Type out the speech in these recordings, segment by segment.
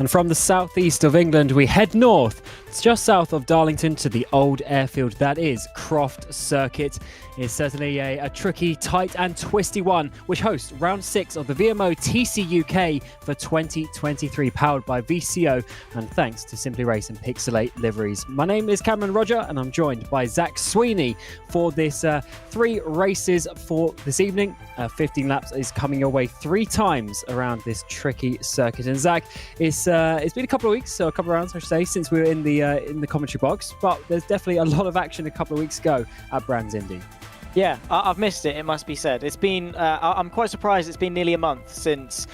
And from the southeast of England, we head north. It's just south of Darlington to the old airfield that is Croft Circuit. It's certainly a tricky, tight and twisty one, which hosts round 6 of the VMO TCUK for 2023, powered by VCO and thanks to Simply Race and Pixelate liveries. My name is Cameron Roger and I'm joined by Zach Sweeney for this 3 races for this evening. 15 laps is coming your way 3 times around this tricky circuit. And Zach, it's been a couple of weeks, so a couple of rounds I should say, since we were in the commentary box, but there's definitely a lot of action a couple of weeks ago at Brands Indy. Yeah, I've missed it, it must be said. It's been, I'm quite surprised it's been nearly a month since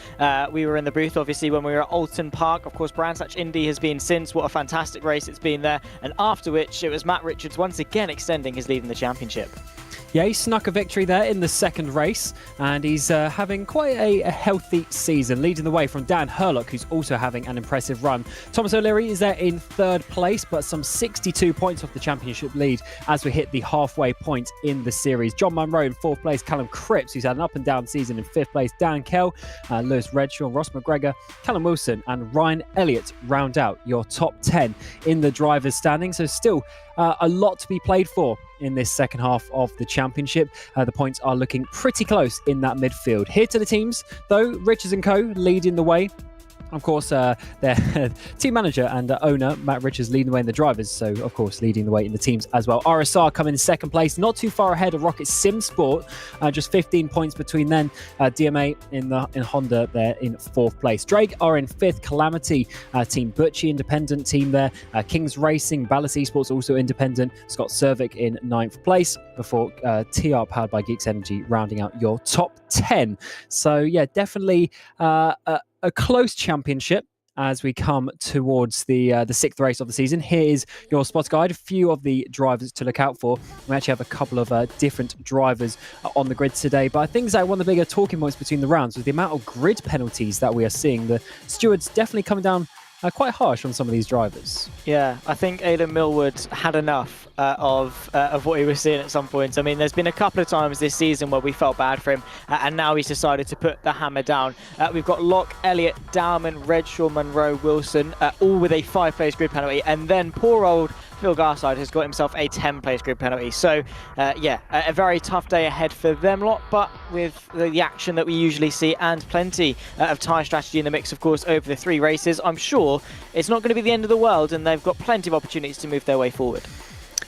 we were in the booth, obviously, when we were at Oulton Park. Of course, Brands Hatch Indy has been since. What a fantastic race it's been there. And after which, it was Matt Richards once again extending his lead in the championship. Yeah, he snuck a victory there in the second race, and he's having quite a healthy season, leading the way from Dan Hurlock, who's also having an impressive run. Thomas O'Leary is there in 3rd place, but some 62 points off the championship lead as we hit the halfway point in the series. John Munro in 4th place, Callum Cripps, who's had an up-and-down season, in 5th place. Dan Kell, Lewis Redshaw, Ross McGregor, Callum Wilson and Ryan Elliott round out your top 10 in the drivers' standing. So still a lot to be played for in this second half of the championship. The points are looking pretty close in that midfield. Here to the teams, though, Richards & Co. leading the way. Of course, their team manager and owner, Matt Richards, leading the way in the drivers, so of course leading the way in the teams as well. RSR coming in 2nd place, not too far ahead of Rocket Sim Sport, just 15 points between them. DMA in Honda there in 4th place. Drake are in 5th, Calamity, Team Butchie, independent team there. Kings Racing, Ballas Esports also independent. Scott Cervic in 9th place, before TR powered by Geeks Energy rounding out your top 10. So yeah, definitely a close championship as we come towards the 6th race of the season. Here is your spot guide, a few of the drivers to look out for. We actually have a couple of different drivers on the grid today, but I think that one of the bigger talking points between the rounds was the amount of grid penalties that we are seeing. The stewards definitely coming down quite harsh on some of these drivers. Yeah, I think Aidan Millwood had enough of what he was seeing at some points. I mean, there's been a couple of times this season where we felt bad for him, and now he's decided to put the hammer down. We've got Locke, Elliott, Dowman, Redshaw, Munro, Wilson, all with a 5-place grid penalty, and then poor old Phil Garside has got himself a 10-place grid penalty. So, yeah, a very tough day ahead for them lot, but with the action that we usually see and plenty of tyre strategy in the mix, of course, over the 3 races, I'm sure it's not going to be the end of the world, and they've got plenty of opportunities to move their way forward.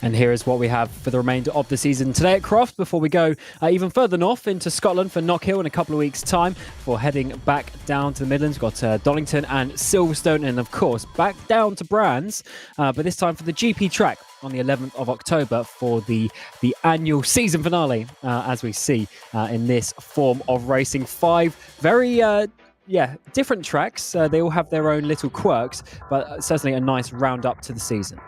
And here is what we have for the remainder of the season today at Croft, before we go even further north into Scotland for Knockhill in a couple of weeks' time, before heading back down to the Midlands. We've got Donington and Silverstone, and of course back down to Brands, but this time for the GP track on the 11th of October for the annual season finale, as we see in this form of racing. 5 very different tracks. They all have their own little quirks, but certainly a nice round up to the season.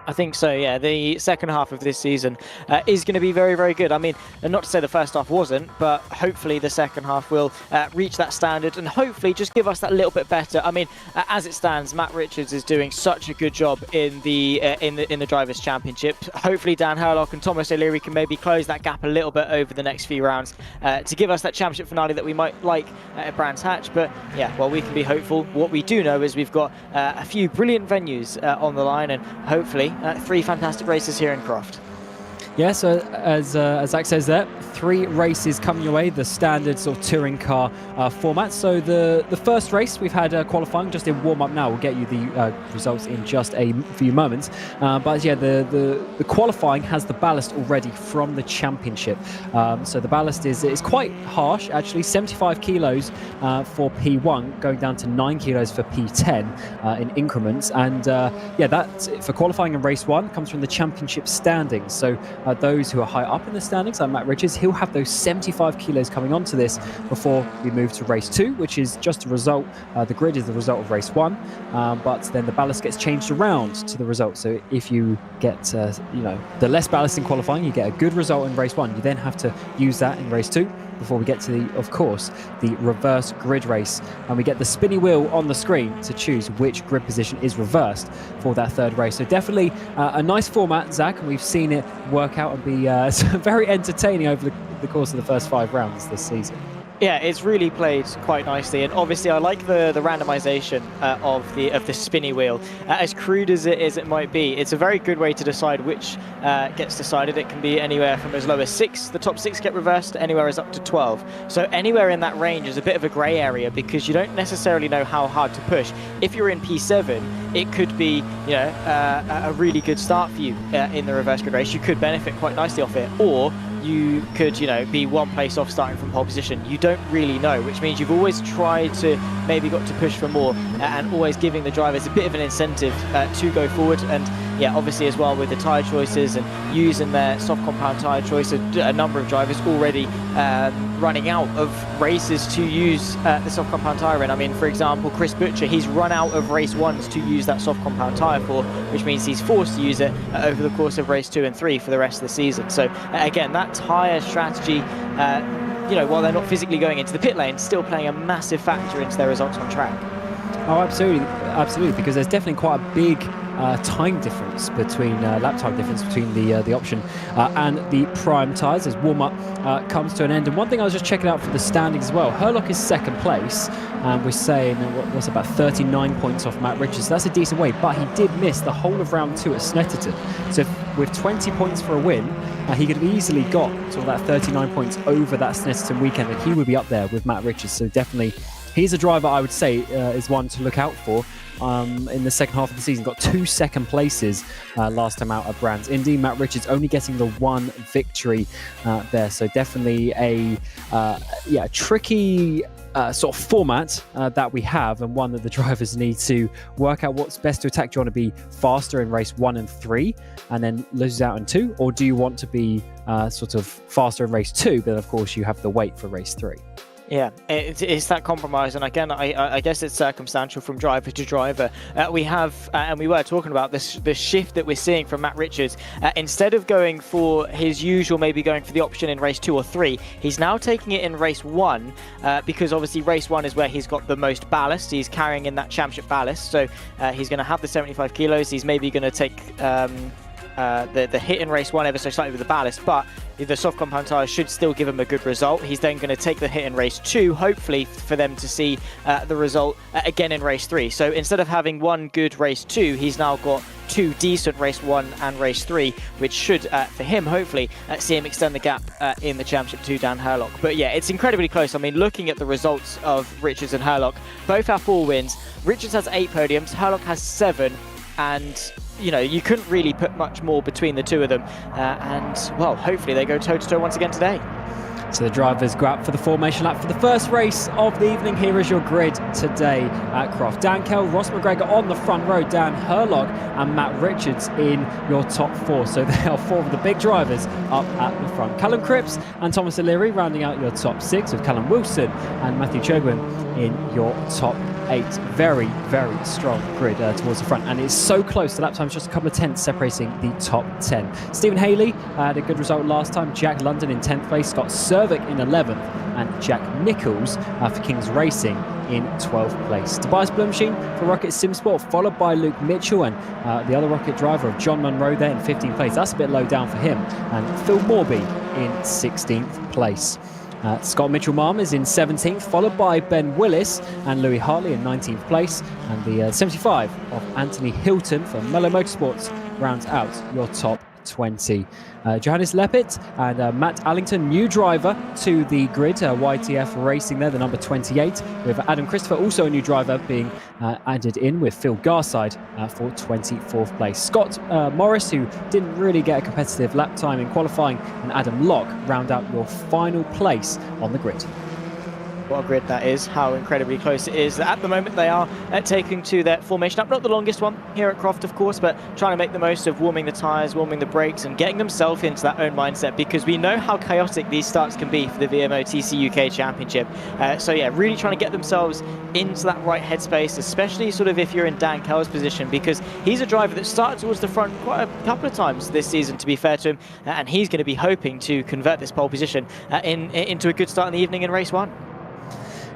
I think so, yeah. The second half of this season is going to be very, very good. I mean, not to say the first half wasn't, but hopefully the second half will reach that standard and hopefully just give us that little bit better. I mean, as it stands, Matt Richards is doing such a good job in the Drivers' Championship. Hopefully Dan Hurlock and Thomas O'Leary can maybe close that gap a little bit over the next few rounds to give us that championship finale that we might like at Brands Hatch. But yeah, well, we can be hopeful. What we do know is we've got a few brilliant venues on the line, and hopefully 3 fantastic races here in Croft. Yeah, so as Zach says there, 3 races coming your way, the standard sort of touring car format. So the first race we've had qualifying just in warm-up now. We'll get you the results in just a few moments. But yeah, the qualifying has the ballast already from the championship. So the ballast is quite harsh, actually, 75 kilos for P1, going down to 9 kilos for P10 in increments. And yeah, that for qualifying in race 1 comes from the championship standings. So those who are high up in the standings, like Matt Richards, he'll have those 75 kilos coming onto this before we move to race 2, which is just a result. The grid is the result of race 1, but then the ballast gets changed around to the result. So if you get the less ballast in qualifying, you get a good result in race 1. You then have to use that in race 2 before we get to the reverse grid race, and we get the spinny wheel on the screen to choose which grid position is reversed for that 3rd race. So definitely a nice format, Zach, and we've seen it work out and be very entertaining over the course of the first 5 rounds this season. Yeah, it's really played quite nicely, and obviously I like the randomization of the spinny wheel. As crude as it might be, it's a very good way to decide which gets decided. It can be anywhere from as low as 6, the top 6 get reversed, to anywhere as up to 12. So anywhere in that range is a bit of a grey area because you don't necessarily know how hard to push. If you're in P7, it could be a really good start for you in the reverse grid race. You could benefit quite nicely off it, or you could, be one place off starting from pole position. You don't really know, which means you've always tried to maybe got to push for more and always giving the drivers a bit of an incentive to go forward. And yeah, obviously as well with the tyre choices and using their soft compound tyre choice, a number of drivers already running out of races to use the soft compound tyre in. I mean, for example, Chris Butcher, he's run out of race 1s to use that soft compound tyre for, which means he's forced to use it over the course of race 2 and 3 for the rest of the season. So again, that tyre strategy, while they're not physically going into the pit lane, still playing a massive factor into their results on track. Oh, absolutely, because there's definitely quite a big time difference between lap time difference between the option and the prime tyres as warm-up comes to an end. And one thing I was just checking out for the standings as well, Herlock is second place, and we're saying what's about 39 points off Matt Richards. So that's a decent way, but he did miss the whole of round 2 at Snetterton. So with 20 points for a win, he could have easily got sort of that 39 points over that Snetterton weekend, and he would be up there with Matt Richards. So definitely, he's a driver I would say is one to look out for in the second half of the season. Got 2 second places last time out at Brands Indy. Matt Richards only getting the 1 victory there. So definitely a tricky sort of format that we have, and one that the drivers need to work out what's best to attack. Do you want to be faster in race 1 and 3 and then lose out in 2, or do you want to be sort of faster in race 2, but of course you have the weight for race 3? Yeah, it's that compromise, and again, I guess it's circumstantial from driver to driver. We have, and we were talking about this, the shift that we're seeing from Matt Richards. Instead of going for his usual, maybe going for the option in race 2 or 3, he's now taking it in race 1, because obviously race 1 is where he's got the most ballast. He's carrying in that championship ballast, so he's going to have the 75 kilos. He's maybe going to take the hit in race 1 ever so slightly with the ballast, but the soft compound tyre should still give him a good result. He's then going to take the hit in race 2, hopefully for them to see the result again in race 3. So instead of having 1 good race 2, he's now got 2 decent race 1 and race 3, which should, for him, hopefully, see him extend the gap in the championship to Dan Herlock. But yeah, it's incredibly close. I mean, looking at the results of Richards and Herlock, both have 4 wins. Richards has 8 podiums, Herlock has 7, and you couldn't really put much more between the two of them. And, well, hopefully they go toe-to-toe once again today. So the drivers go out for the formation lap for the first race of the evening. Here is your grid today at Croft. Dan Kell, Ross McGregor on the front row, Dan Herlock and Matt Richards in your top 4. So there are 4 of the big drivers up at the front. Callum Cripps and Thomas O'Leary rounding out your top 6, with Callum Wilson and Matthew Chogwin in your top 8. Very, very strong grid towards the front, and it's so close. The lap time's just a couple of tenths separating the top 10. Stephen Haley had a good result last time. Jack London in 10th place, Scott Cervic in 11th, and Jack Nichols for Kings Racing in 12th place. Tobias Blumsheen for Rocket Simsport, followed by Luke Mitchell and the other Rocket driver of John Munro there in 15th place. That's a bit low down for him. And Phil Morby in 16th place. Scott Mitchell-Marm is in 17th, followed by Ben Willis and Louis Hartley in 19th place. And the 75 of Anthony Hilton for Mellow Motorsports rounds out your top 20. Johannes Leppert and Matt Allington, new driver to the grid. YTF Racing there, the number 28, with Adam Christopher, also a new driver, being added in with Phil Garside for 24th place. Scott Morris, who didn't really get a competitive lap time in qualifying, and Adam Locke round out your final place on the grid. What a grid that is, how incredibly close it is. At the moment they are taking to their formation up, not the longest one here at Croft of course, but trying to make the most of warming the tyres, warming the brakes, and getting themselves into that own mindset, because we know how chaotic these starts can be for the VMO TCUK Championship. So yeah, really trying to get themselves into that right headspace, especially sort of if you're in Dan Kell's position, because he's a driver that started towards the front quite a couple of times this season, to be fair to him, and he's going to be hoping to convert this pole position into a good start in the evening in race 1.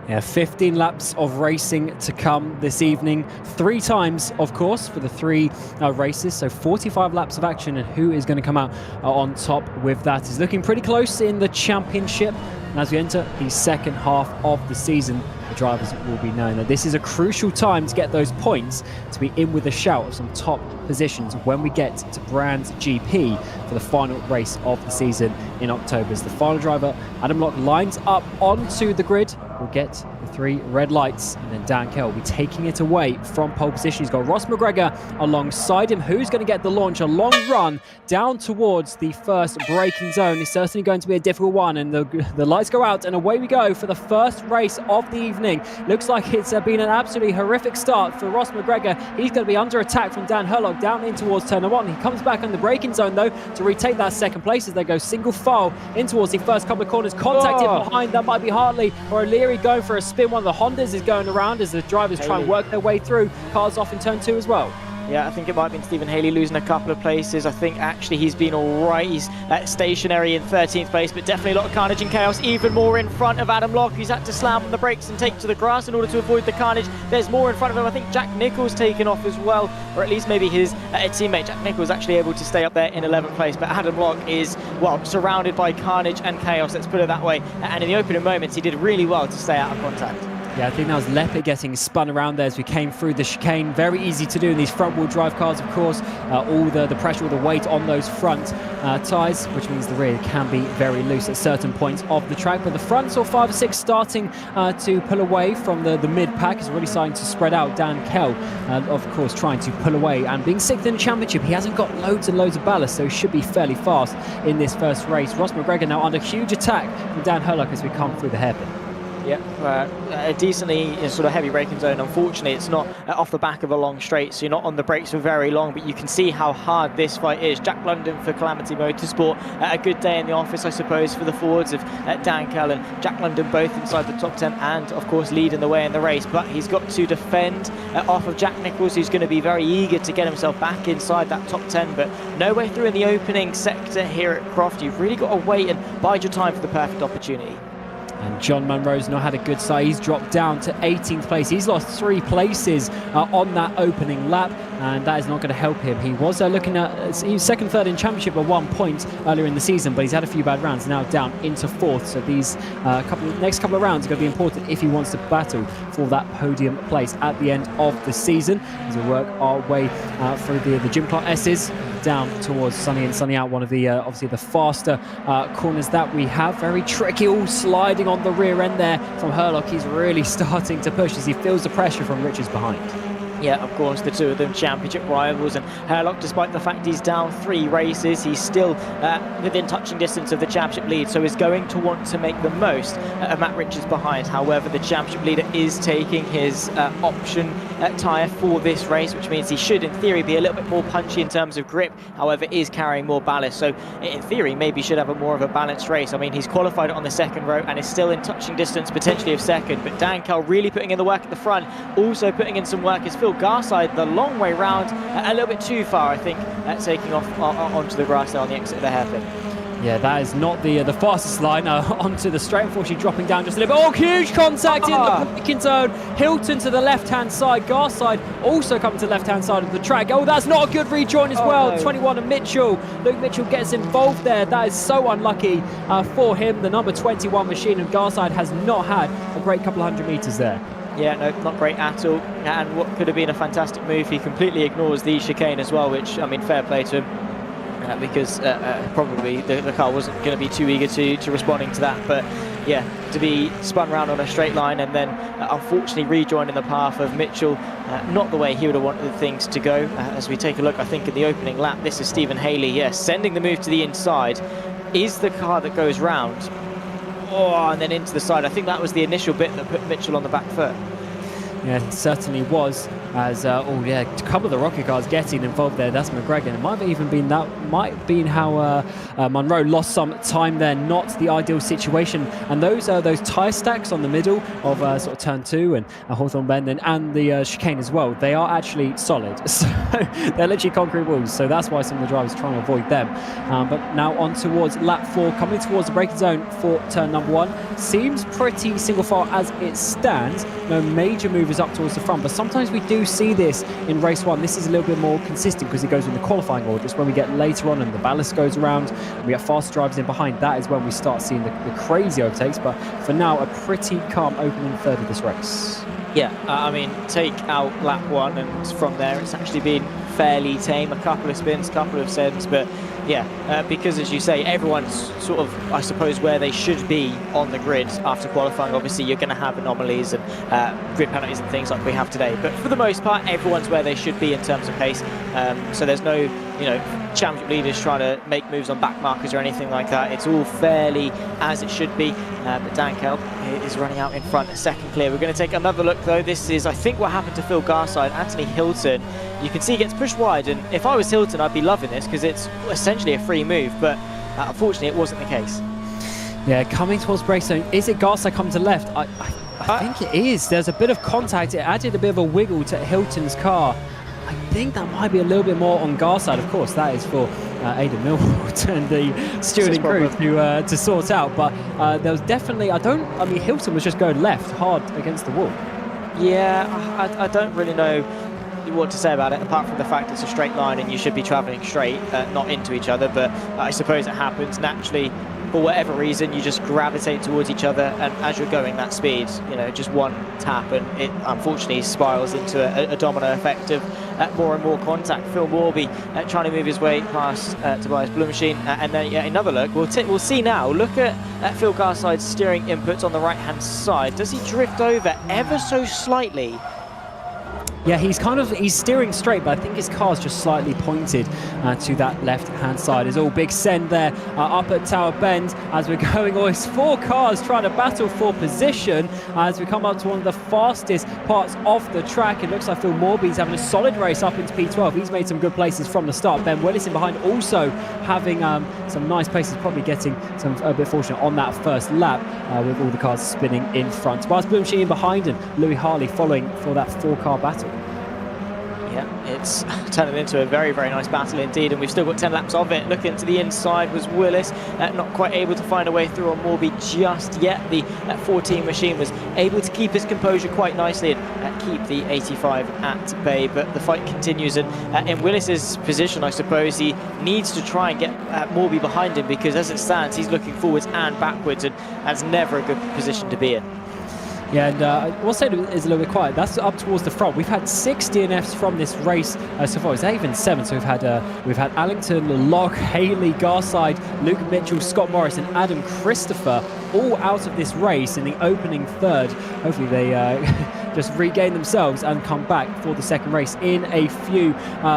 Yeah, 15 laps of racing to come this evening. 3 times, of course, for the 3 races. So 45 laps of action, and who is going to come out on top with that is looking pretty close in the championship. And as we enter the second half of the season, the drivers will be knowing that this is a crucial time to get those points to be in with a shout of some top positions when we get to Brands GP for the final race of the season in October. As the final driver, Adam Locke, lines up onto the grid. We'll get the 3 red lights, and then Dan Kell will be taking it away from pole position. He's got Ross McGregor alongside him. Who's going to get the launch? A long run down towards the first braking zone. It's certainly going to be a difficult one, and the lights go out, and away we go for the first race of the evening. Looks like it's been an absolutely horrific start for Ross McGregor. He's going to be under attack from Dan Herlock down in towards turn 1. He comes back on the braking zone, though, to retake that second place as they go single file in towards the first couple of corners. Contacted behind, that might be Hartley or O'Leary going for a spin. One of the Hondas is going around as the drivers try and work their way through. Cars off in turn 2 as well. Yeah, I think it might have been Stephen Haley losing a couple of places. I think actually he's been all right. He's stationary in 13th place, but definitely a lot of carnage and chaos. Even more in front of Adam Locke, who's had to slam on the brakes and take to the grass in order to avoid the carnage. There's more in front of him. I think Jack Nicholls taken off as well, or at least maybe his teammate Jack Nicholls actually able to stay up there in 11th place. But Adam Locke is, well, surrounded by carnage and chaos, let's put it that way. And in the opening moments, he did really well to stay out of contact. Yeah, I think that was Leppert getting spun around there as we came through the chicane. Very easy to do in these front-wheel drive cars, of course. All the pressure, all the weight on those front tyres, which means the rear can be very loose at certain points of the track. But the front, or 5 or 6, starting to pull away from the mid-pack, is really starting to spread out. Dan Kell, of course, trying to pull away. And being 6th in the championship, he hasn't got loads and loads of ballast, so he should be fairly fast in this first race. Ross McGregor now under huge attack from Dan Herlock as we come through the hairpin. Yeah, a decently sort of heavy braking zone. Unfortunately, it's not off the back of a long straight, so you're not on the brakes for very long, but you can see how hard this fight is. Jack London for Calamity Motorsport, a good day in the office, I suppose, for the forwards of Dan Kell and Jack London, both inside the top 10 and, of course, leading the way in the race. But he's got to defend off of Jack Nicholls, who's going to be very eager to get himself back inside that top 10, but no way through in the opening sector here at Croft. You've really got to wait and bide your time for the perfect opportunity. And John Munro's not had a good start. He's dropped down to 18th place. He's lost 3 places on that opening lap, and that is not going to help him. He was looking at, he was 2nd, 3rd in championship at 1 point earlier in the season, but he's had a few bad rounds, now down into 4th. So these next couple of rounds are going to be important if he wants to battle for that podium place at the end of the season. As we work our way through the Jim Clark S's down towards Sunny and Sunny out, one of the obviously the faster corners that we have. Very tricky, all sliding on the rear end there from Herlock. He's really starting to push as he feels the pressure from Richards behind. Yeah, of course, the two of them championship rivals, and Herlock, despite the fact he's down 3 races, he's still within touching distance of the championship lead, so is going to want to make the most of Matt Richards behind. However, the championship leader is taking his option tyre for this race, which means he should, in theory, be a little bit more punchy in terms of grip, however, is carrying more ballast, so in theory, maybe should have a more of a balanced race. I mean, he's qualified on the 2nd row and is still in touching distance, potentially of 2nd, but Dan Kell really putting in the work at the front, also putting in some work is Phil Garside the long way round, a little bit too far, I think, taking off onto the grass there on the exit of the hairpin. Yeah, that is not the fastest line onto the straight, unfortunately dropping down just a little bit. Oh, huge contact in the braking zone. Hilton to the left-hand side. Garside also coming to the left-hand side of the track. Oh, that's not a good rejoin as well. No. 21 and Mitchell. Luke Mitchell gets involved there. That is so unlucky for him. The number 21 machine, and Garside has not had a great couple of 100 metres there. Yeah, no, not great at all. And what could have been a fantastic move, he completely ignores the chicane as well, which, I mean, fair play to him. Because probably the car wasn't going to be too eager to responding to that. But yeah, to be spun around on a straight line and then unfortunately rejoining the path of Mitchell, not the way he would have wanted things to go. As we take a look, I think in the opening lap, this is Stephen Haley, yes, sending the move to the inside. Is the car that goes round, and then into the side. I think that was the initial bit that put Mitchell on the back foot. Yeah, it certainly was. As a couple of the rocket cars getting involved there. That's McGregor. And it might have even been how Munro lost some time there. Not the ideal situation. And those tyre stacks on the middle of sort of turn 2 and Hawthorne Bend and the chicane as well. They are actually solid. So they're literally concrete walls. So that's why some of the drivers are trying to avoid them. But now on towards lap 4, coming towards the braking zone for turn number 1. Seems pretty single file as it stands. No major movement maneuvers up towards the front, but sometimes we do see this in race 1. This is a little bit more consistent because it goes in the qualifying order. It's when we get later on and the ballast goes around and we get faster drivers in behind, that is when we start seeing the crazy overtakes. But for now, a pretty calm opening third of this race. Yeah, I mean, take out lap 1 and from there it's actually been fairly tame. A couple of spins, a couple of sends, but yeah, because as you say, everyone's sort of, I suppose, where they should be on the grid after qualifying. Obviously, you're going to have anomalies and grid penalties and things like we have today, but for the most part, everyone's where they should be in terms of pace. So there's no, championship leaders trying to make moves on back markers or anything like that. It's all fairly as it should be. But Dan Kell is running out in front, second clear. We're going to take another look though. This is, I think, what happened to Phil Garside. Anthony Hilton, you can see he gets pushed wide, and if I was Hilton, I'd be loving this because it's essentially a free move, but unfortunately it wasn't the case. Yeah, coming towards brake zone. Is it Garside coming to left? I think it is. There's a bit of contact. It added a bit of a wiggle to Hilton's car. I think that might be a little bit more on Garside. Of course, that is for Aidan Millward and the steward and crew to sort out. But there was definitely, Hilton was just going left hard against the wall. Yeah, I don't really know what to say about it, apart from the fact it's a straight line and you should be travelling straight, not into each other. But I suppose it happens naturally. For whatever reason, you just gravitate towards each other, and as you're going that speed, just one tap and it unfortunately spirals into a domino effect of more and more contact. Phil Morby trying to move his way past Tobias Blumschein, and then another look. We'll see now. Look at Phil Garside's steering inputs on the right-hand side. Does he drift over ever so slightly? Yeah, he's steering straight, but I think his car's just slightly pointed to that left-hand side. It's all big send there up at Tower Bend as we're going. It's 4 cars trying to battle for position as we come up to one of the fastest parts of the track. It looks like Phil Morby's having a solid race up into P12. He's made some good places from the start. Ben Willis in behind also having some nice places, probably getting a bit fortunate on that first lap with all the cars spinning in front. Tobias Blumschein in behind and Louis Harley following for that 4-car battle. Yeah, it's turning into a very, very nice battle indeed, and we've still got 10 laps of it. Looking to the inside was Willis, not quite able to find a way through on Morby just yet. The 14 machine was able to keep his composure quite nicely and keep the 85 at bay, but the fight continues, and in Willis's position, I suppose, he needs to try and get Morby behind him, because as it stands, he's looking forwards and backwards, and that's never a good position to be in. Yeah, and I will say it's a little bit quiet. That's up towards the front. We've had 6 DNFs from this race so far. It's even 7. So we've had Allington, Locke, Haley, Garside, Luke Mitchell, Scott Morris, and Adam Christopher all out of this race in the opening third. Hopefully they just regain themselves and come back for the second race in a few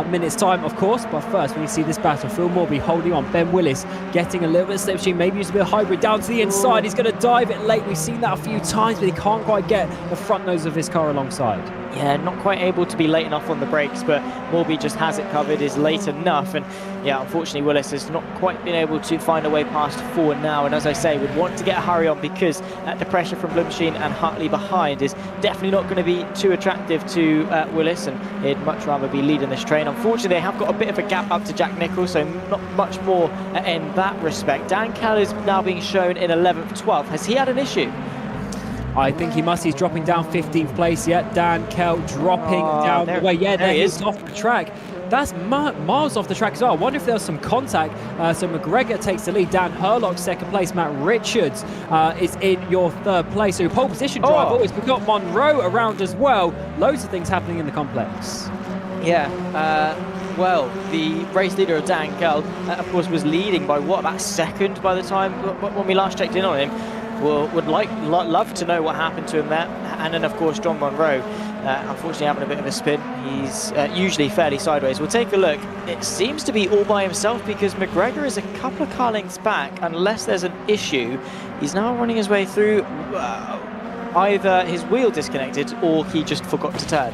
minutes time, of course. But first, we see this battle. Phil Morby holding on. Ben Willis getting a little bit of slipstream, maybe use a bit of hybrid down to the inside. He's going to dive it late. We've seen that a few times, but he can't quite get the front nose of his car alongside. Yeah, not quite able to be late enough on the brakes, but Morby just has it covered, is late enough, and yeah, unfortunately Willis has not quite been able to find a way past forward now, and as I say, would want to get a hurry on, because the pressure from Blumschein and Hartley behind is definitely not going to be too attractive to Willis, and he'd much rather be leading this train. Unfortunately, they have got a bit of a gap up to Jack Nicholls, so not much more in that respect. Dan Kell is now being shown in 11th, 12th. Has he had an issue? I think he must. He's dropping down 15th place. Yeah, Dan Kell dropping down the way. Yeah, there he is off the track. That's miles off the track as well. I wonder if there was some contact. So McGregor takes the lead. Dan Herlock second place. Matt Richards is in your third place. So pole position drive always. We've got Monroe around as well. Loads of things happening in the complex. Yeah. Well, the race leader of Dan Kell, of course, was leading by about second by the time when we last checked in on him. Would love to know what happened to him there. And then, of course, John Monroe, unfortunately having a bit of a spin. He's usually fairly sideways. We'll take a look. It seems to be all by himself, because McGregor is a couple of car lengths back, unless there's an issue. He's now running his way through. Either his wheel disconnected or he just forgot to turn.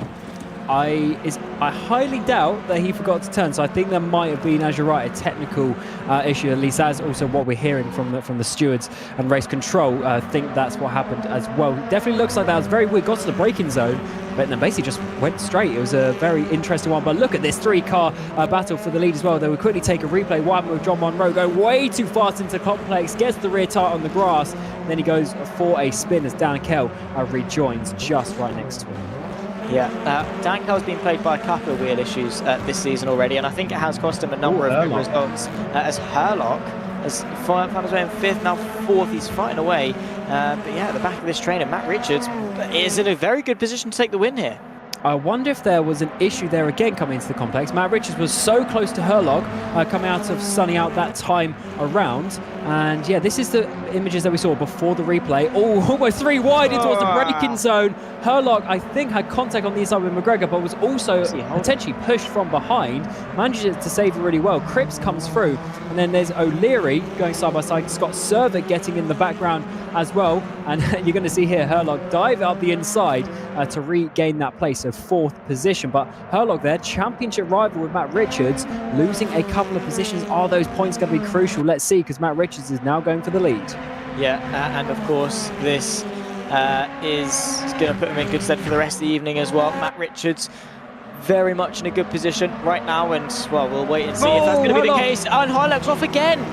I highly doubt that he forgot to turn, so I think there might have been, as you're right, a technical issue. At least that's also what we're hearing from the stewards and race control. I think that's what happened as well. Definitely looks like that was very weird. Got to the braking zone, but then basically just went straight. It was a very interesting one. But look at this 3-car battle for the lead as well. They would quickly take a replay. What happened with John Monroe going way too fast into the complex, gets the rear tire on the grass, then he goes for a spin as Dan Kell rejoins just right next to him. Yeah, Dankell's been plagued by a couple of wheel issues this season already, and I think it has cost him a number of good results. As Herlock has found his way in 5th, now 4th, he's fighting away. But yeah, at the back of this trainer, Matt Richards is in a very good position to take the win here. I wonder if there was an issue there again coming into the complex. Matt Richards was so close to Herlock coming out of sunning out that time around. And yeah, this is the images that we saw before the replay. Oh, almost 3 wide in towards the braking zone. Herlock, I think, had contact on the inside with McGregor, but was also potentially pushed from behind. Manages to save it really well. Cripps comes through. And then there's O'Leary going side by side. Scott Cervic getting in the background as well. And you're going to see here Herlock dive up the inside to regain that place. So 4th position. But Herlock there, championship rival with Matt Richards, losing a couple of positions. Are those points going to be crucial? Let's see, because Matt Richards is now going for the lead. Yeah, and of course this is going to put him in good stead for the rest of the evening as well. Matt Richards very much in a good position right now, and well, we'll wait and see if that's going to be the case. And Herlock's off again.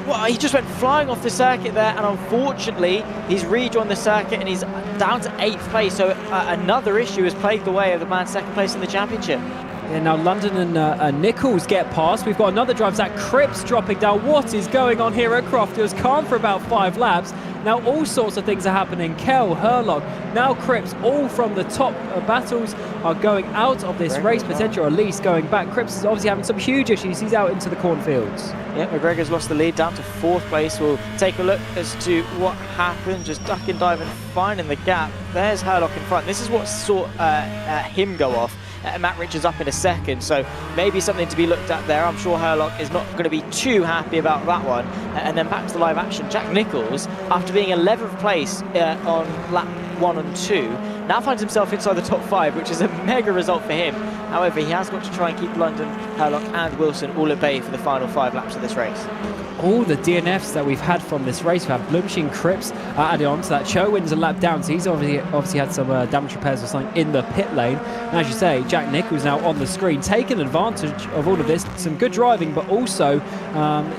Well, he just went flying off the circuit there, and unfortunately he's rejoined the circuit and he's down to 8th place. So another issue has plagued the way of the man 2nd place in the championship. Yeah, now London and Nichols get past. We've got another drive, Zach Cripps dropping down. What is going on here at Croft? It was calm for about 5 laps. Now all sorts of things are happening. Kell, Herlock, now Cripps, all from the top battles are going out of this race potential, or at least going back. Cripps is obviously having some huge issues. He's out into the cornfields. Yeah, McGregor's lost the lead down to 4th place. We'll take a look as to what happened. Just ducking, diving, finding the gap. There's Herlock in front. This is what saw him go off. Matt Richards up in a second, so maybe something to be looked at there. I'm sure Herlock is not going to be too happy about that one. And then back to the live action, Jack Nichols, after being 11th place on lap 1 and 2, now finds himself inside the top 5, which is a mega result for him. However, he has got to try and keep London, Herlock and Wilson all at bay for the final 5 laps of this race. All the DNFs that we've had from this race, we have Blumshin, Cripps added on to that. Cho wins a lap down, so he's obviously had some damage repairs or something in the pit lane. And as you say, Jack Nichols now on the screen, taking advantage of all of this. Some good driving, but also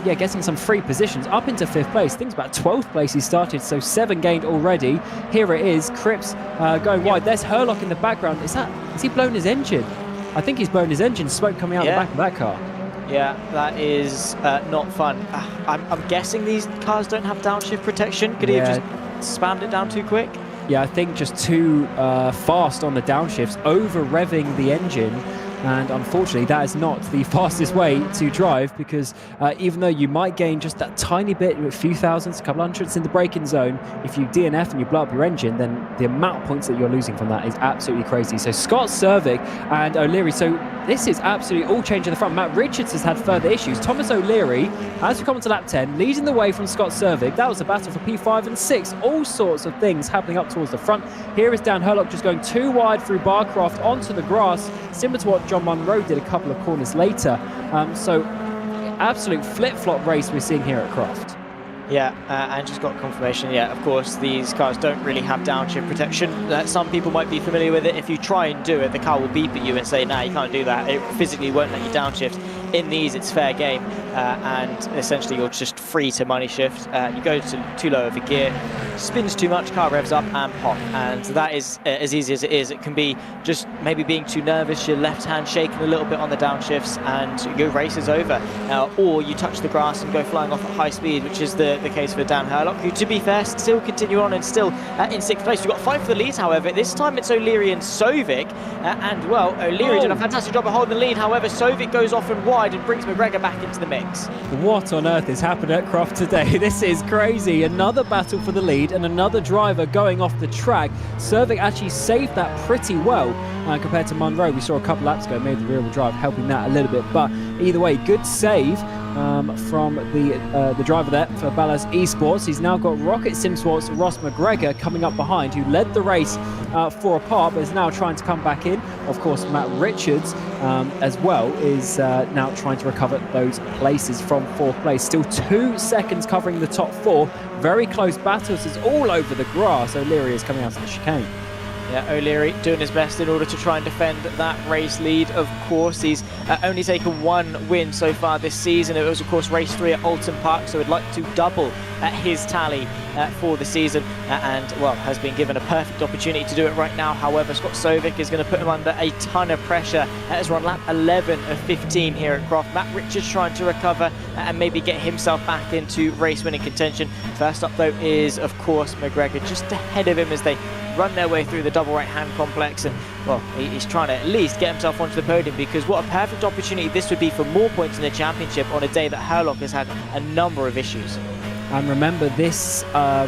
getting some free positions up into 5th place. I think it's about 12th place he started, so 7 gained already. Here it is, Cripps going wide. There's Herlock in the background. Has he blown his engine? I think he's blown his engine, smoke coming out the back of that car. Yeah, that is not fun. I'm guessing these cars don't have downshift protection. Could he have just spammed it down too quick? Yeah, I think just too fast on the downshifts, over-revving the engine. And unfortunately, that is not the fastest way to drive, because even though you might gain just that tiny bit, a few thousands, a couple hundreds in the braking zone, if you DNF and you blow up your engine, then the amount of points that you're losing from that is absolutely crazy. So Scott Cervic and O'Leary, so this is absolutely all change in the front. Matt Richards has had further issues. Thomas O'Leary, as we come to lap 10, leading the way from Scott Cervic. That was a battle for P5 and 6. All sorts of things happening up towards the front. Here is Dan Herlock just going too wide through Barcroft onto the grass, similar to what John Munro did a couple of corners later. So absolute flip-flop race we're seeing here at Croft. Yeah, and just got confirmation. Yeah, of course, these cars don't really have downshift protection. Some people might be familiar with it. If you try and do it, the car will beep at you and say, nah, you can't do that. It physically won't let you downshift. In these, it's fair game, and essentially you're just free to money shift. You go to too low of a gear, spins too much, car revs up and pop. And that is as easy as it is. It can be just maybe being too nervous, your left hand shaking a little bit on the downshifts, and your race is over. Or you touch the grass and go flying off at high speed, which is the case for Dan Herlock, who, to be fair, still continue on and still in 6th place. We've got 5 for the lead, however. This time it's O'Leary and Sovic, and well, O'Leary did a fantastic job of holding the lead. However, Sovic goes off and wide and brings McGregor back into the mix. What on earth is happening at Croft today? This is crazy. Another battle for the lead and another driver going off the track. Cervic actually saved that pretty well compared to Munro. We saw a couple laps ago, maybe the rear wheel drive helping that a little bit, but either way, good save from the driver there for Ballas Esports. He's now got Rocket Simsports Ross McGregor coming up behind, who led the race for a part, but is now trying to come back in. Of course, Matt Richards as well is now trying to recover those places from 4th place. Still 2 seconds covering the top 4. Very close battles. It's all over the grass. O'Leary is coming out of the chicane. Yeah, O'Leary doing his best in order to try and defend that race lead. Of course, he's only taken one win so far this season. It was, of course, race 3 at Oulton Park, so he'd like to double his tally for the season, and, well, has been given a perfect opportunity to do it right now. However, Scott Sovic is going to put him under a ton of pressure as we're on lap 11 of 15 here at Croft. Matt Richards trying to recover and maybe get himself back into race-winning contention. First up, though, is, of course, McGregor just ahead of him as they run their way through the double right-hand complex, and, well, he's trying to at least get himself onto the podium, because what a perfect opportunity this would be for more points in the championship on a day that Herlock has had a number of issues. And remember, this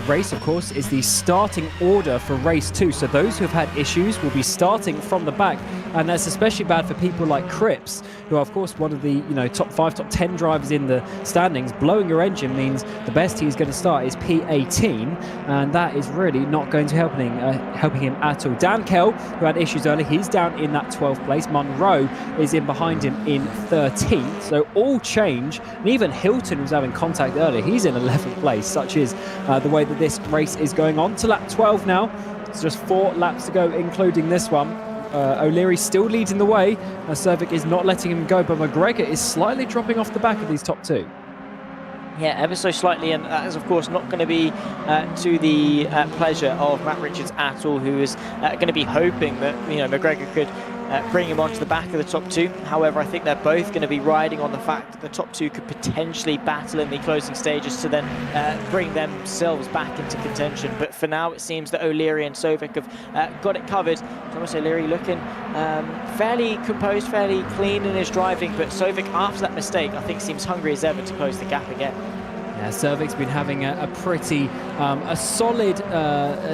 race, of course, is the starting order for race 2. So those who have had issues will be starting from the back. And that's especially bad for people like Cripps, who are, of course, one of the top 5, top 10 drivers in the standings. Blowing your engine means the best he's going to start is P18. And that is really not going to helping him at all. Dan Kell, who had issues earlier, he's down in that 12th place. Munro is in behind him in 13th. So all change. And even Hilton was having contact earlier. He's in 11th place. Such is the way that this race is going on. To lap 12 now. It's just 4 laps to go, including this one. O'Leary still leading the way. Cervic is not letting him go, but McGregor is slightly dropping off the back of these top 2. Yeah, ever so slightly, and that is, of course, not going to be to the pleasure of Matt Richards at all, who is going to be hoping that McGregor could bring him onto the back of the top 2. However, I think they're both going to be riding on the fact that the top 2 could potentially battle in the closing stages to then bring themselves back into contention. But for now, it seems that O'Leary and Sovic have got it covered. Thomas O'Leary looking fairly composed, fairly clean in his driving, but Sovic, after that mistake, I think seems hungry as ever to close the gap again. Yeah, Cervic's been having a pretty solid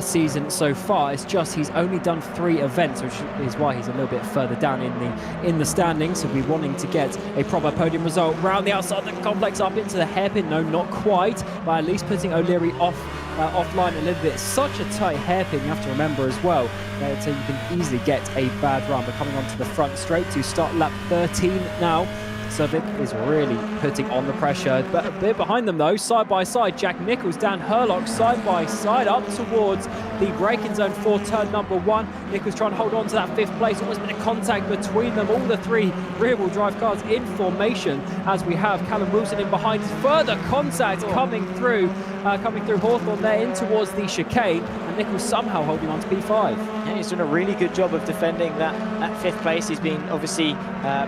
season so far. It's just he's only done 3 events, which is why he's a little bit further down in the standings. So we're wanting to get a proper podium result round the outside of the complex, up into the hairpin. No, not quite, but at least putting O'Leary offline a little bit. Such a tight hairpin, you have to remember as well. So you can easily get a bad run. But coming onto the front straight to start lap 13 now. Cervic is really putting on the pressure. But a bit behind them, though, side by side, Jack Nichols, Dan Herlock, side by side, up towards the braking zone for turn number 1. Nichols trying to hold on to that 5th place. Almost been a contact between them. All the 3 rear-wheel drive cars in formation, as we have Callum Wilson in behind. Further contact coming through Hawthorne there in towards the chicane, and Nichols somehow holding on to P5. Yeah, he's done a really good job of defending that at 5th place. He's been obviously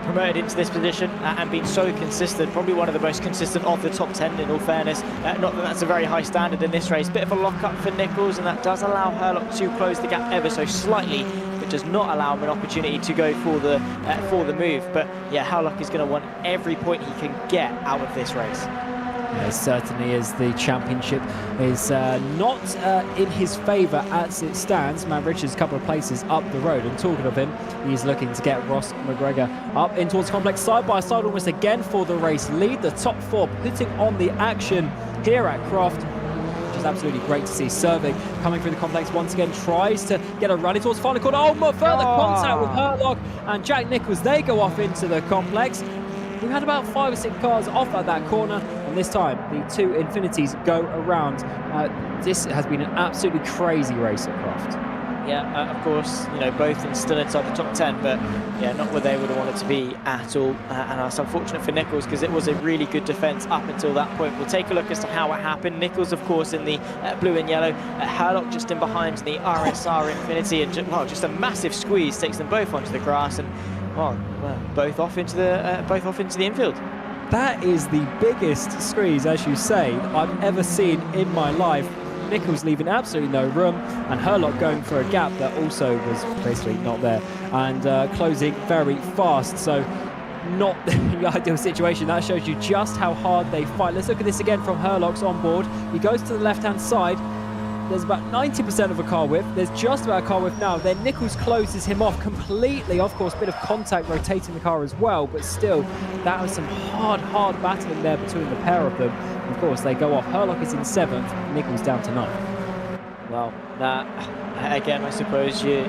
promoted into this position and been so consistent, probably one of the most consistent of the top 10 in all fairness. Not that that's a very high standard in this race. Bit of a lock-up for Nichols, and that does allow Herlock to close the gap ever so slightly, but does not allow him an opportunity to go for the move. But yeah, Herlock is going to want every point he can get out of this race. Yeah, certainly is. The championship is not in his favour as it stands. Matt Richards a couple of places up the road, and talking of him, he's looking to get Ross McGregor up in towards complex side by side almost again for the race lead. The top 4 putting on the action here at Croft, which is absolutely great to see. Cervic coming through the complex once again, tries to get a run towards final corner. Oh, further contact with Herlock and Jack Nichols. They go off into the complex. We had about 5 or 6 cars off at that corner, and this time the 2 Infinities go around. This has been an absolutely crazy race at Croft. Yeah, of course, both still inside the top 10, but yeah, not where they would have wanted to be at all. And it's unfortunate for Nichols, because it was a really good defence up until that point. We'll take a look as to how it happened. Nichols, of course, in the blue and yellow. Herlock just in behind the RSR Infinity, and just a massive squeeze takes them both onto the grass, and both off into the infield. That is the biggest squeeze, as you say, I've ever seen in my life. Nichols leaving absolutely no room, and Herlock going for a gap that also was basically not there, and closing very fast. So not the ideal situation. That shows you just how hard they fight. Let's look at this again from Herlock's on board. He goes to the left-hand side. There's about 90% of a car width. There's just about a car width now. Then Nichols closes him off completely. Of course, a bit of contact rotating the car as well, but still, that was some hard battling there between the pair of them. Of course, they go off. Herlock is in 7th, Nichols down to 9th. Well, that again, I suppose you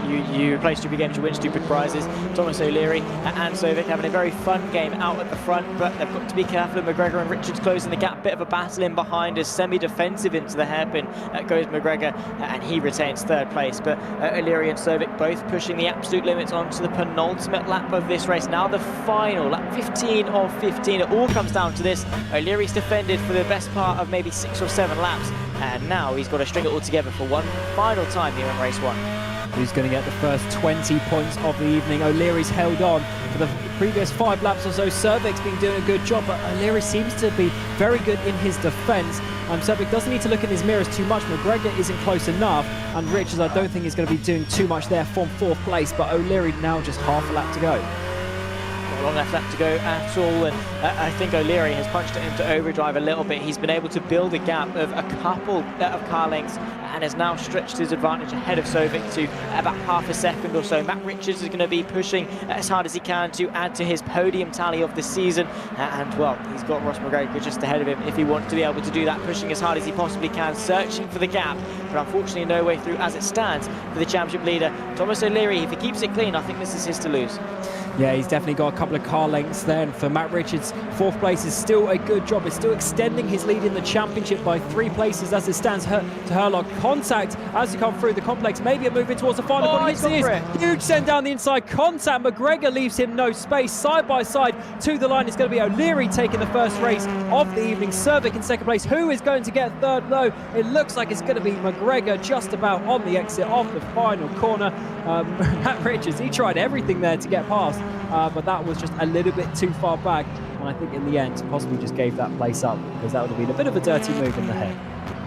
you play stupid games, you win stupid prizes. Thomas O'Leary and Sovic having a very fun game out at the front, but they've got to be careful of McGregor and Richards closing the gap. Bit of a battle in behind as semi-defensive into the hairpin goes McGregor, and he retains third place. But O'Leary and Sovic both pushing the absolute limits onto the penultimate lap of this race. Now the final, lap 15 of 15. It all comes down to this. O'Leary's defended for the best part of maybe 6 or 7 laps, and now he's got to string it all together for one final time here in race 1. Who's going to get the first 20 points of the evening? O'Leary's held on for the previous 5 laps or so. Cervic's been doing a good job, but O'Leary seems to be very good in his defence. Cervic doesn't need to look in his mirrors too much. McGregor isn't close enough, and Richards I don't think is going to be doing too much there from 4th place, but O'Leary now just half a lap to go. Not long left to go at all, and I think O'Leary has punched it into overdrive a little bit. He's been able to build a gap of a couple of car lengths and has now stretched his advantage ahead of Sovic to about half a second or so. Matt Richards is going to be pushing as hard as he can to add to his podium tally of the season, and well, he's got Ross McGregor just ahead of him if he wants to be able to do that, pushing as hard as he possibly can, searching for the gap, but unfortunately no way through as it stands for the championship leader. Thomas O'Leary, if he keeps it clean, I think this is his to lose. Yeah, he's definitely got a couple of car lengths there, and for Matt Richards, 4th place is still a good job. It's still extending his lead in the championship by 3 places as it stands to Herlock. Contact as you come through the complex, maybe a move in towards the final corner. He's gone for it. Huge send down the inside. Contact, McGregor leaves him no space. Side by side to the line, it's going to be O'Leary taking the first race of the evening. Cervic in 2nd place. Who is going to get 3rd though? It looks like it's going to be McGregor just about on the exit of the final corner. Matt Richards, he tried everything there to get past, but that was just a little bit too far back, and I think in the end possibly just gave that place up, because that would have been a bit of a dirty move in the head.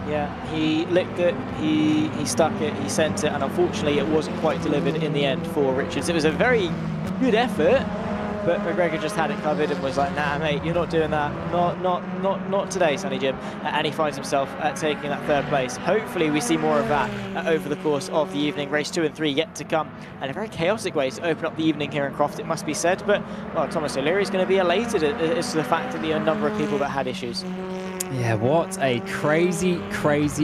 Yeah, he licked it, he stuck it, he sent it, and unfortunately it wasn't quite delivered in the end for Richards. It was a very good effort, but McGregor just had it covered and was like, nah mate, you're not doing that, not today, Sonny Jim, and he finds himself taking that 3rd place. Hopefully we see more of that over the course of the evening. Race 2 and 3 yet to come, and a very chaotic way to open up the evening here in Croft, it must be said, but well, Thomas O'Leary is going to be elated as to the fact of the number of people that had issues. Yeah, what a crazy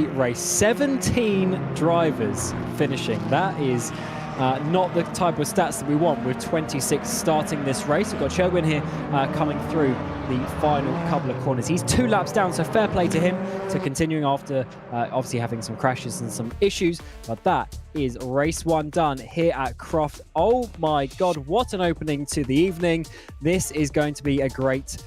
race. 17 drivers finishing. That is not the type of stats that we want with 26 starting this race. We've got Cherwin here coming through the final couple of corners. He's 2 laps down, so fair play to him to continuing after obviously having some crashes and some issues. But that is race 1 done here at Croft. Oh my God, what an opening to the evening. This is going to be a great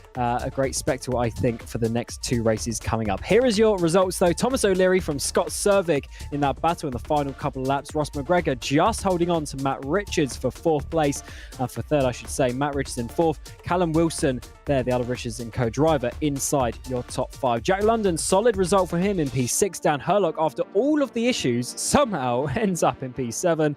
spectacle, I think, for the next 2 races coming up. Here is your results though. Thomas O'Leary from Scott Cervic in that battle in the final couple of laps. Ross McGregor just holding on to Matt Richards for 4th place. For 3rd, I should say, Matt Richards in 4th. Callum Wilson there, the other Richards and co-driver, inside your top 5. Jack London, solid result from him in P6. Dan Herlock, after all of the issues, somehow ends up in P7.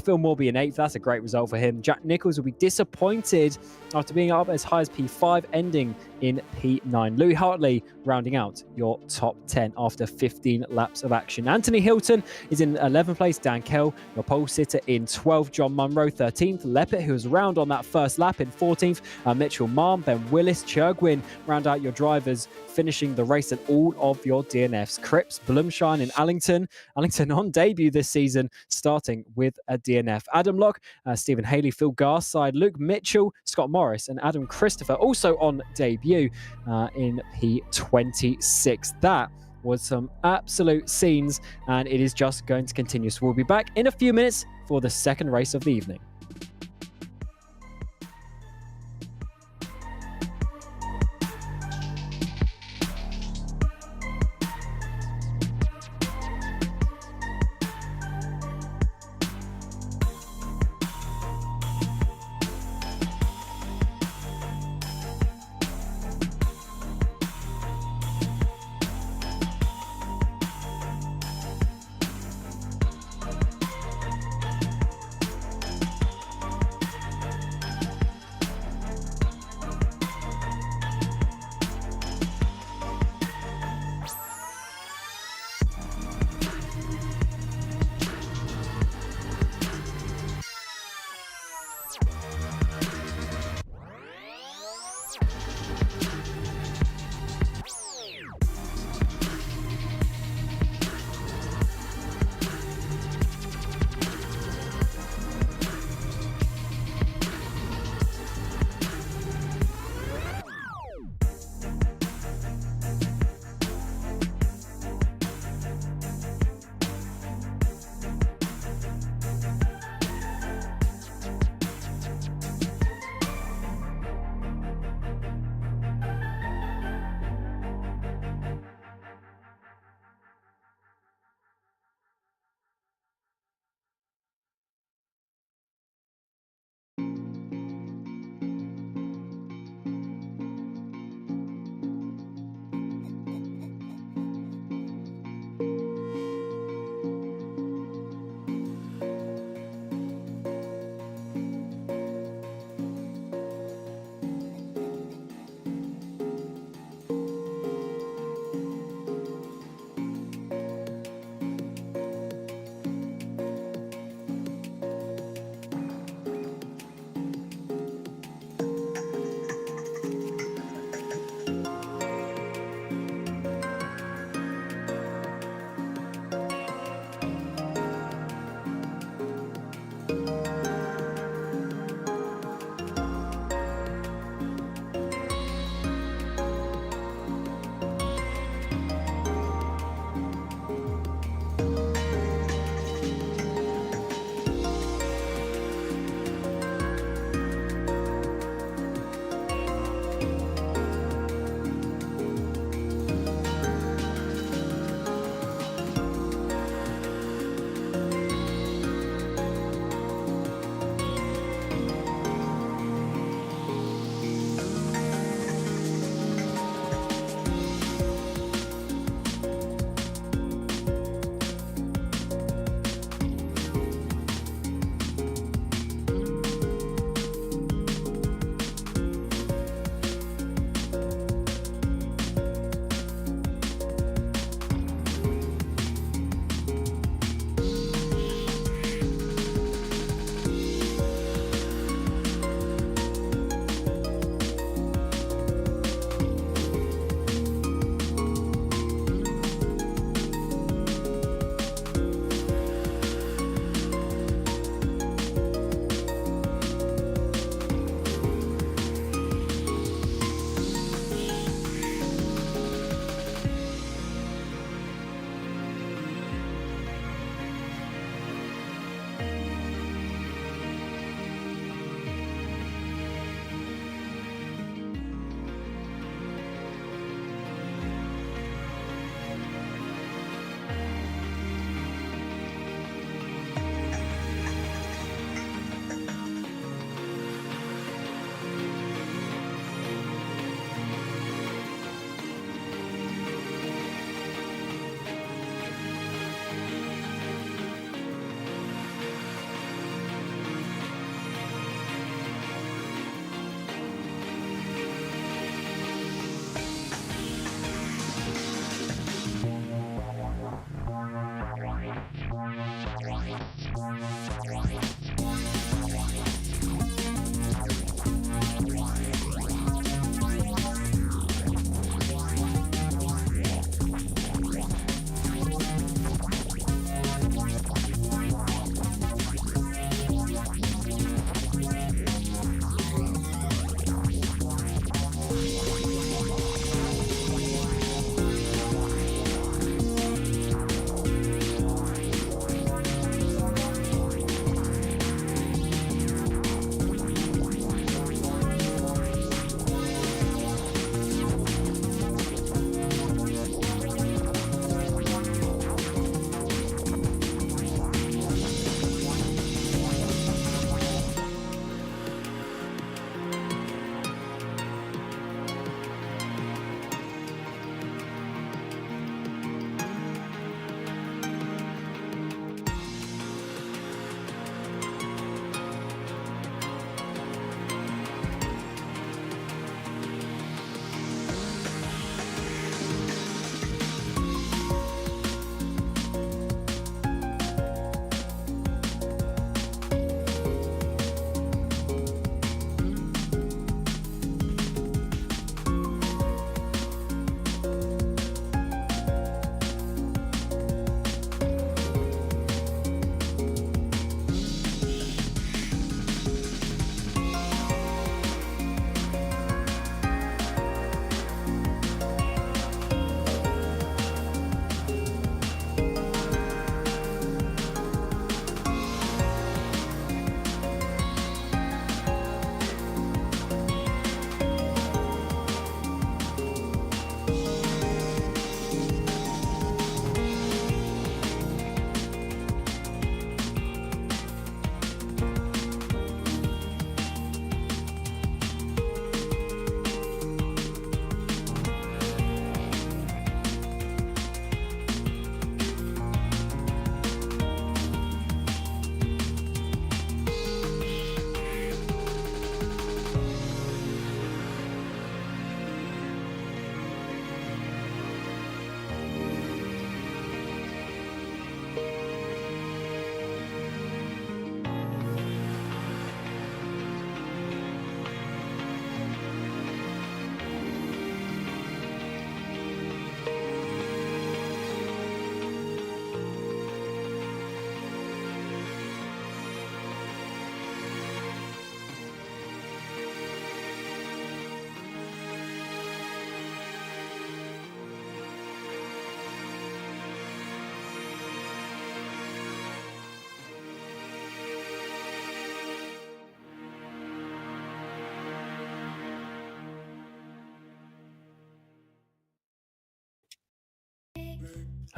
Phil Morby in 8th. That's a great result for him. Jack Nichols will be disappointed after being up as high as P5, ending in P9. Louis Hartley rounding out your top 10 after 15 laps of action. Anthony Hilton is in 11th place. Dan Kell, your pole sitter, in 12th. John Munro, 13th. Leppett, who was around on that first lap, in 14th. Mitchell Marm, Ben Willis, Cherwin round out your drivers, finishing the race at all of your DNFs. Cripps, Blumshine and Allington on debut this season, starting with a DNF. Adam Locke, Stephen Haley, Phil Garside, Luke Mitchell, Scott Morris and Adam Christopher also on debut in P26. That was some absolute scenes, and it is just going to continue. So we'll be back in a few minutes for the second race of the evening.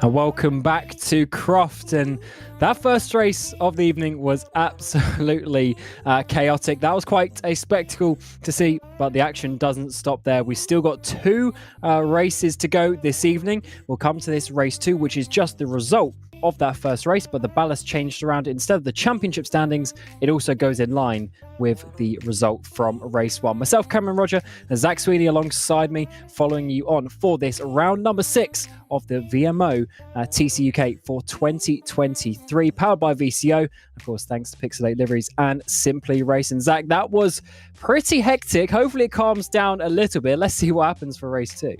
Welcome back to Croft, and that first race of the evening was absolutely chaotic. That was quite a spectacle to see, but the action doesn't stop there. We still got two races to go this evening. We'll come to this race 2, which is just the result of that first race, but the ballast changed around. Instead of the championship standings, it also goes in line with the result from race 1. Myself, Cameron Roger, and Zach Sweeney alongside me, following you on for this round number 6 of the VMO TCUK for 2023, powered by VCO. Of course, thanks to Pixelate Liveries and Simply Racing. Zach, that was pretty hectic. Hopefully it calms down a little bit. Let's see what happens for race 2.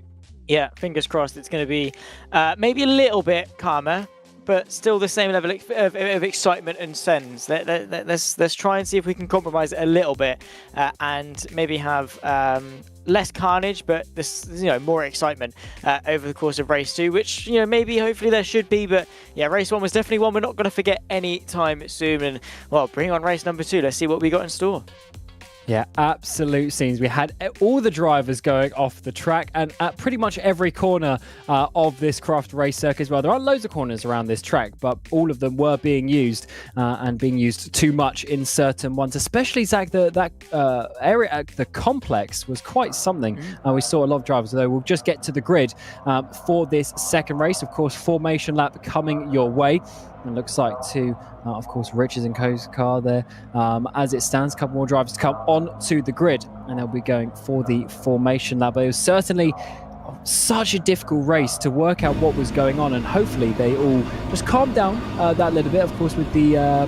Yeah, fingers crossed it's going to be maybe a little bit calmer, but still the same level of excitement and sense. Let's try and see if we can compromise it a little bit and maybe have less carnage, but this, more excitement over the course of race 2, which, maybe hopefully there should be. But yeah, race 1 was definitely one we're not going to forget any time soon. And well, bring on race number 2. Let's see what we got in store. Yeah, absolute scenes. We had all the drivers going off the track, and at pretty much every corner of this Croft race circuit as well. There aren't loads of corners around this track, but all of them were being used and being used too much in certain ones. Especially, Zach, that area at the complex was quite something. We saw a lot of drivers, though. We'll just get to the grid for this second race. Of course, formation lap coming your way. It looks like of course, Richards and Co.'s car there. As it stands, a couple more drivers to come on to the grid, and they'll be going for the formation lap. But it was certainly such a difficult race to work out what was going on, and hopefully they all just calmed down that little bit. Of course, with the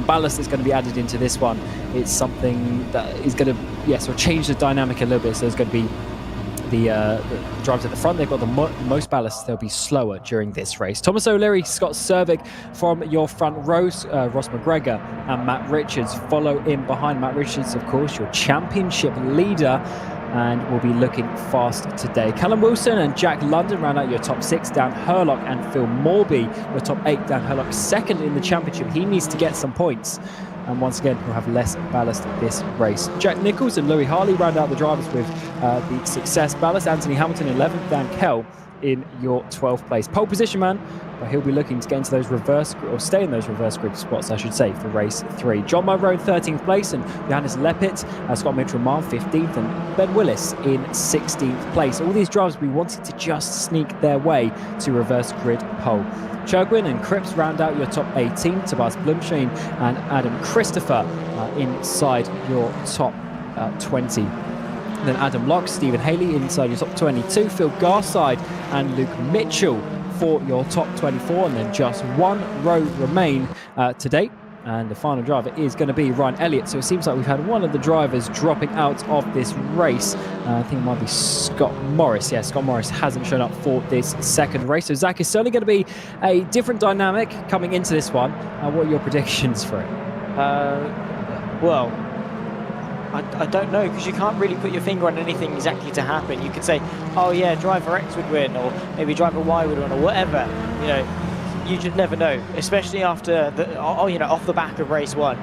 ballast that's going to be added into this one, it's something that is going to sort of change the dynamic a little bit. So there's going to be the drivers at the front, they've got the most ballast. They'll be slower during this race. Thomas O'Leary, Scott Cervic from your front rows. Ross McGregor and Matt Richards follow in behind. Matt Richards, of course, your championship leader, and will be looking fast today. Callum Wilson and Jack London round out your top 6. Dan Hurlock and Phil Morby, your top 8. Dan Hurlock second in the championship. He needs to get some points. And once again, he'll have less ballast this race. Jack Nichols and Louis Harley round out the drivers with the success ballast. Anthony Hamilton 11th, Dan Kell in your 12th place. Pole position man, but he'll be looking to get into those stay in those reverse grid spots, I should say, for race 3. John Monroe 13th place, and Johannes Leppit, Scott Mitchell-Marr 15th, and Ben Willis in 16th place. All these drivers we wanted to just sneak their way to reverse grid pole. Churgwin and Cripps round out your top 18. Tobias Blumschein and Adam Christopher inside your top 20. Then Adam Locke, Stephen Haley inside your top 22. Phil Garside and Luke Mitchell for your top 24. And then just one row remain to date. And the final driver is going to be Ryan Elliott. So it seems like we've had one of the drivers dropping out of this race. I think it might be Scott Morris. Yeah, Scott Morris hasn't shown up for this second race. So Zach, is certainly going to be a different dynamic coming into this one. What are your predictions for it? Well, I don't know, because you can't really put your finger on anything exactly to happen. You could say, oh yeah, driver X would win, or maybe driver Y would win, or whatever. You just never know, especially after off the back of race 1.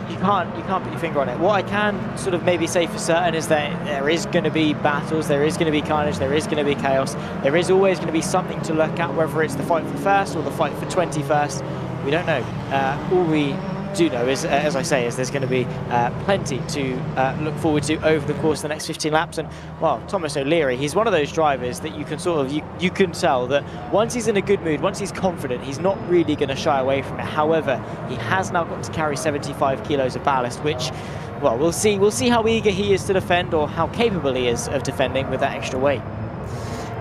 You can't put your finger on it. What I can sort of maybe say for certain is that there is going to be battles, there is going to be carnage, there is going to be chaos. There is always going to be something to look at, whether it's the fight for first or the fight for 21st. We don't know. All we do know is, as I say, is there's going to be plenty to look forward to over the course of the next 15 laps. And well, Thomas O'Leary, he's one of those drivers that you can you can tell that once he's in a good mood, once he's confident, he's not really going to shy away from it. However, he has now got to carry 75 kilos of ballast, which, well, we'll see how eager he is to defend, or how capable he is of defending with that extra weight.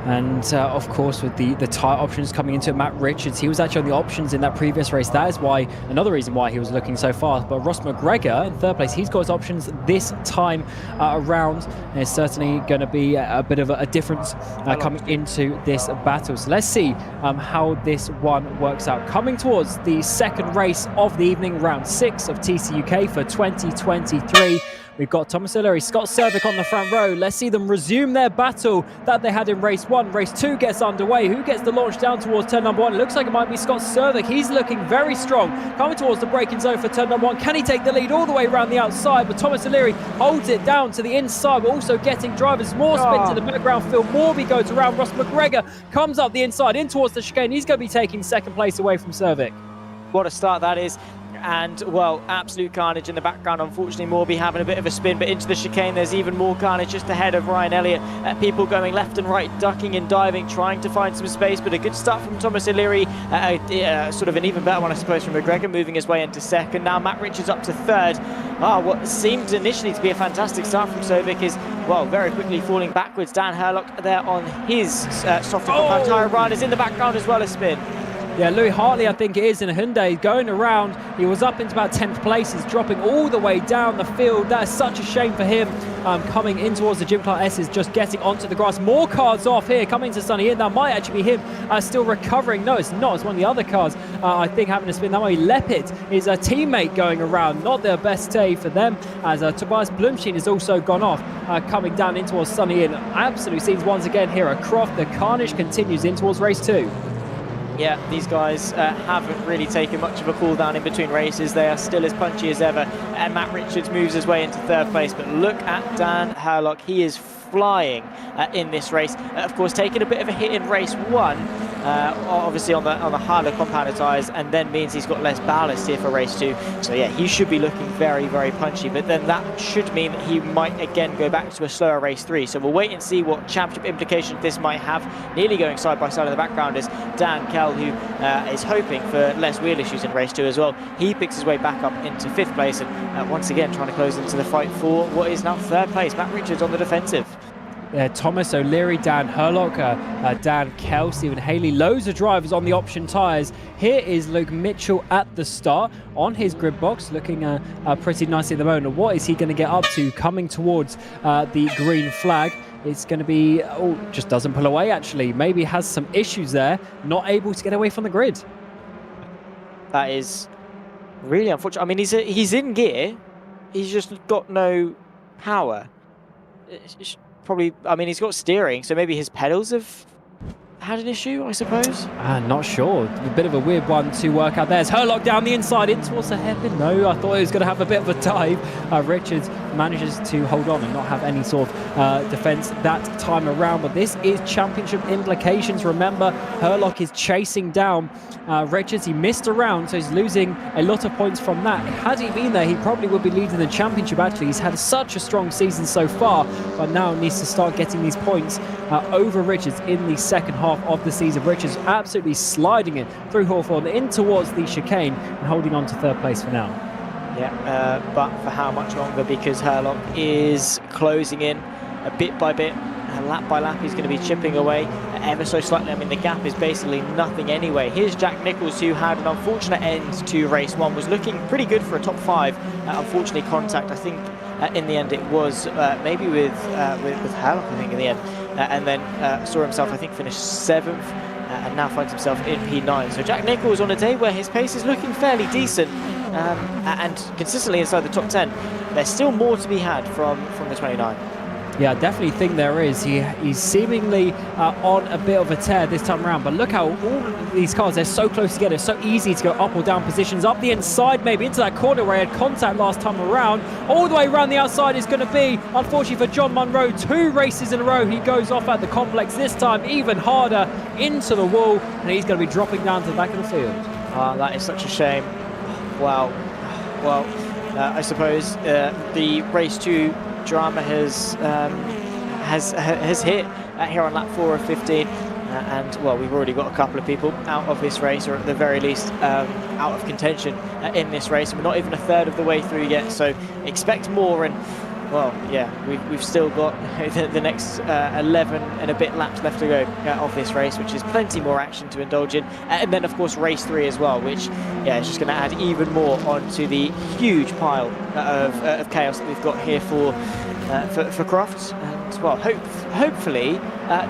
And of course, with the tyre options coming into it, Matt Richards, he was actually on the options in that previous race. That is why, another reason why he was looking so fast. But Ross McGregor in third place, he's got his options this time around. And it's certainly going to be a bit of a difference coming into this battle. So let's see how this one works out. Coming towards the second race of the evening, round 6 of TCUK for 2023. We've got Thomas O'Leary, Scott Cervic on the front row. Let's see them resume their battle that they had in race 1. Race 2 gets underway. Who gets the launch down towards turn number 1? It looks like it might be Scott Cervic. He's looking very strong, coming towards the braking zone for turn number 1. Can he take the lead all the way around the outside? But Thomas O'Leary holds it down to the inside. We're also getting drivers more spin to the background. Phil Morby goes around. Ross McGregor comes up the inside in towards the chicane. He's going to be taking second place away from Cervic. What a start that is. And, well, absolute carnage in the background. Unfortunately, Morby having a bit of a spin, but into the chicane, there's even more carnage just ahead of Ryan Elliott. People going left and right, ducking and diving, trying to find some space, but a good start from Thomas O'Leary. Sort of an even better one, I suppose, from McGregor, moving his way into second. Now Matt Richards up to third. What seemed initially to be a fantastic start from Cervic is, well, very quickly falling backwards. Dan Herlock there on his soft compound tyre run is in the background as well as spin. Yeah, Louis Hartley, I think it is, in a Hyundai, going around. He was up into about 10th place. He's dropping all the way down the field. That is such a shame for him. Coming in towards the Jim Clark S is just getting onto the grass. More cars off here, coming to Sonny in. That might actually be him still recovering. No, it's not. It's one of the other cars, I think, having a spin. That might be Leppit, his teammate, going around. Not their best day for them, as Tobias Blumstein has also gone off, coming down in towards Sonny in. Absolute scenes once again here at Croft. The carnage continues in towards race 2. Yeah, these guys haven't really taken much of a cool down in between races. They are still as punchy as ever. And Matt Richards moves his way into third place. But look at Dan Herlock. He is flying in this race. Of course, taking a bit of a hit in race 1, obviously on the harder compounded tyres, and then means he's got less ballast here for race 2. So yeah, he should be looking very, very punchy. But then that should mean that he might again go back to a slower race 3. So we'll wait and see what championship implications this might have. Nearly going side by side in the background is Dan Kell, who is hoping for less wheel issues in race 2 as well. He picks his way back up into 5th place, and once again trying to close into the fight for what is now 3rd place. Matt Richards on the defensive. Thomas O'Leary, Dan Herlock, Dan Kell, Stephen Haley, loads of drivers on the option tyres. Here is Luke Mitchell at the start on his grid box, looking pretty nicely at the moment. What is he going to get up to coming towards the green flag? It's going to be, just doesn't pull away actually. Maybe has some issues there, not able to get away from the grid. That is really unfortunate. I mean, he's in gear, he's just got no power. It's probably, I mean, he's got steering, so maybe his pedals have had an issue, I suppose. Not sure. A bit of a weird one to work out. There's Herlock down the inside in towards the hairpin. No, I thought he was going to have a bit of a dive. Richards manages to hold on and not have any sort of defence that time around. But this is championship implications. Remember, Herlock is chasing down Richards. He missed a round, so he's losing a lot of points from that. Had he been there, he probably would be leading the championship. Actually, he's had such a strong season so far, but now needs to start getting these points over Richards in the second half of the season. Richards absolutely sliding it through Hawthorne in towards the chicane and holding on to 3rd place for now. Yeah, but for how much longer? Because Herlock is closing in a bit by bit, lap by lap. He's going to be chipping away ever so slightly. I mean, the gap is basically nothing anyway. Here's Jack Nichols, who had an unfortunate end to race 1, was looking pretty good for a top 5. Unfortunately, contact, I think, in the end it was maybe with Herlock, I think, in the end. And then saw himself, I think, finish 7th, and now finds himself in P9. So Jack Nichols, on a day where his pace is looking fairly decent and consistently inside the top 10, there's still more to be had from the 29. Yeah, I definitely think there is. He's seemingly on a bit of a tear this time around. But look how all of these cars, they're so close together. It's so easy to go up or down positions. Up the inside, maybe into that corner where he had contact last time around. All the way around the outside is going to be, unfortunately for John Munro, 2 races in a row. He goes off at the complex, this time even harder into the wall. And he's going to be dropping down to the back of the field. That is such a shame. Wow. Well, I suppose the race 2 drama has hit here on lap 4 of 15, and well, we've already got a couple of people out of this race, or at the very least out of contention in this race. We're not even a third of the way through yet, so expect more. And well, yeah, we've still got the next 11 and a bit laps left to go of this race, which is plenty more action to indulge in. And then, of course, race 3 as well, which, yeah, is just going to add even more onto the huge pile of chaos that we've got here for Croft. And, well, hopefully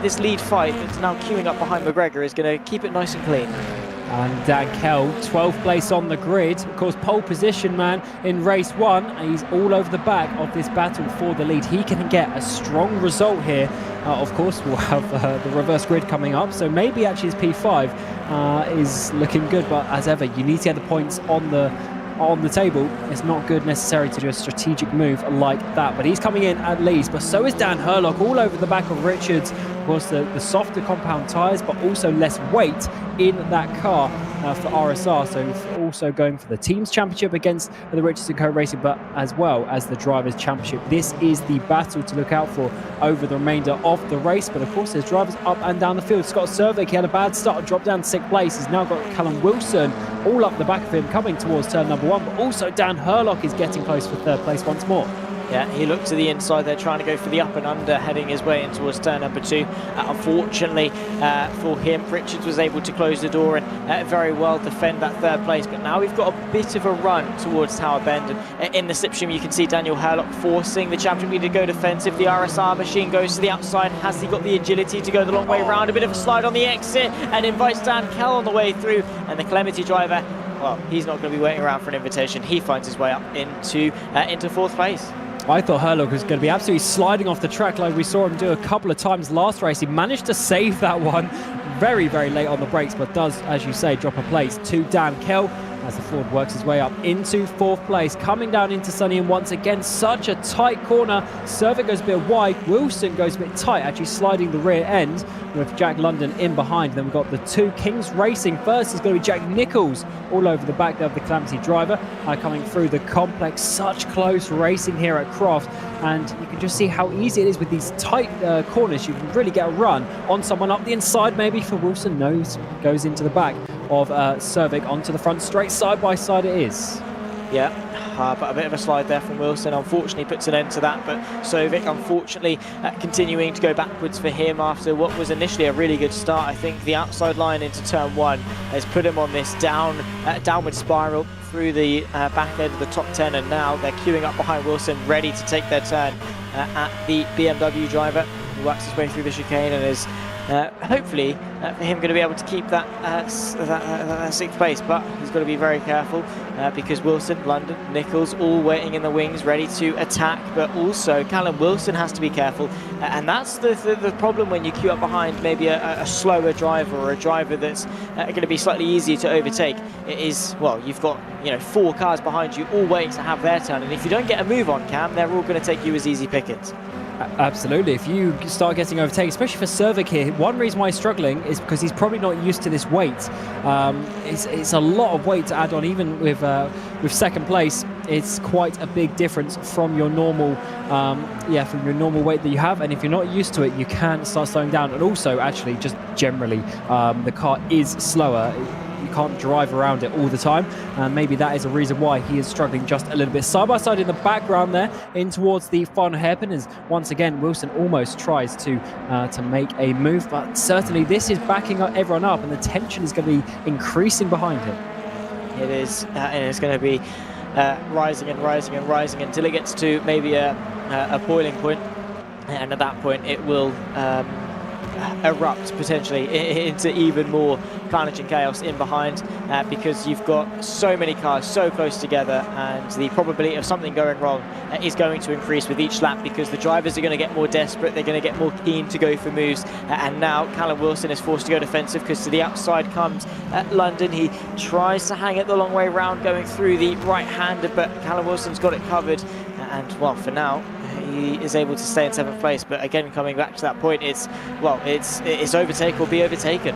this lead fight that's now queuing up behind McGregor is going to keep it nice and clean. And Dan Kell, 12th place on the grid. Of course, pole position man in race 1. He's all over the back of this battle for the lead. He can get a strong result here. Of course, we'll have the reverse grid coming up. So maybe actually his P5 is looking good. But as ever, you need to get the points on the table. It's not good necessarily to do a strategic move like that. But he's coming in at least. But so is Dan Herlock, all over the back of Richards. Of course, the softer compound tyres, but also less weight in that car for RSR. So also going for the team's championship against the Richards & Co Racing, but as well as the drivers' championship. This is the battle to look out for over the remainder of the race. But of course, there's drivers up and down the field. Scott Cervic, he had a bad start, dropped down to 6th place. He's now got Callum Wilson all up the back of him, coming towards turn number 1. But also Dan Herlock is getting close for 3rd place once more. Yeah, he looked to the inside there, trying to go for the up and under, heading his way in towards turn number 2. Unfortunately for him, Richards was able to close the door and very well defend that 3rd place. But now we've got a bit of a run towards Tower Bend. And in the slipstream, you can see Daniel Herlock forcing the champion to go defensive. The RSR machine goes to the outside. Has he got the agility to go the long way round? A bit of a slide on the exit and invites Dan Kell on the way through. And the Clementi driver, well, he's not going to be waiting around for an invitation. He finds his way up into 4th place. I thought Herlock was going to be absolutely sliding off the track like we saw him do a couple of times last race. He managed to save that one very, very late on the brakes, but does, as you say, drop a place to Dan Kell as the Ford works his way up into 4th place. Coming down into Sunny, and once again, such a tight corner. Cervic goes a bit wide. Wilson goes a bit tight, actually sliding the rear end with Jack London in behind. Then we've got the 2 Kings racing. First is going to be Jack Nichols all over the back there of the Clementi driver, coming through the complex. Such close racing here at Croft, and you can just see how easy it is with these tight corners. You can really get a run on someone up the inside, maybe for Wilson. Goes into the back of Cervic onto the front straight. Side by side it is. Yeah, but a bit of a slide there from Wilson unfortunately puts an end to that. But Cervic unfortunately continuing to go backwards for him after what was initially a really good start. I think the outside line into turn 1 has put him on this downward spiral through the back end of the top 10, and now they're queuing up behind Wilson, ready to take their turn at the BMW driver, who works his way through the chicane and is hopefully for him going to be able to keep that 6th place. But he's got to be very careful because Wilson, London, Nichols all waiting in the wings ready to attack, but also Callum Wilson has to be careful, and that's the problem when you queue up behind maybe a slower driver or a driver that's going to be slightly easier to overtake. It is, well, you've got 4 cars behind you all waiting to have their turn, and if you don't get a move on, Cam, they're all going to take you as easy pickings. Absolutely. If you start getting overtaken, especially for Cervic here, one reason why he's struggling is because he's probably not used to this weight. It's a lot of weight to add on, even with 2nd place. It's quite a big difference from your normal weight that you have, and if you're not used to it, you can start slowing down. And also, actually, just generally, the car is slower. You can't drive around it all the time, and maybe that is a reason why he is struggling just a little bit. Side by side in the background there, in towards the final hairpin, as once again Wilson almost tries to make a move, but certainly this is backing everyone up, and the tension is going to be increasing behind him. It is, and it's going to be rising and rising and rising until it gets to maybe a boiling point, and at that point it will erupt potentially into even more carnage and chaos in behind, because you've got so many cars so close together, and the probability of something going wrong is going to increase with each lap, because the drivers are going to get more desperate, they're going to get more keen to go for moves, and now Callum Wilson is forced to go defensive because to the outside comes London. He tries to hang it the long way round going through the right-hander, but Callum Wilson's got it covered, and well, for now he is able to stay in 7th place. But again, coming back to that point, it's overtake or be overtaken.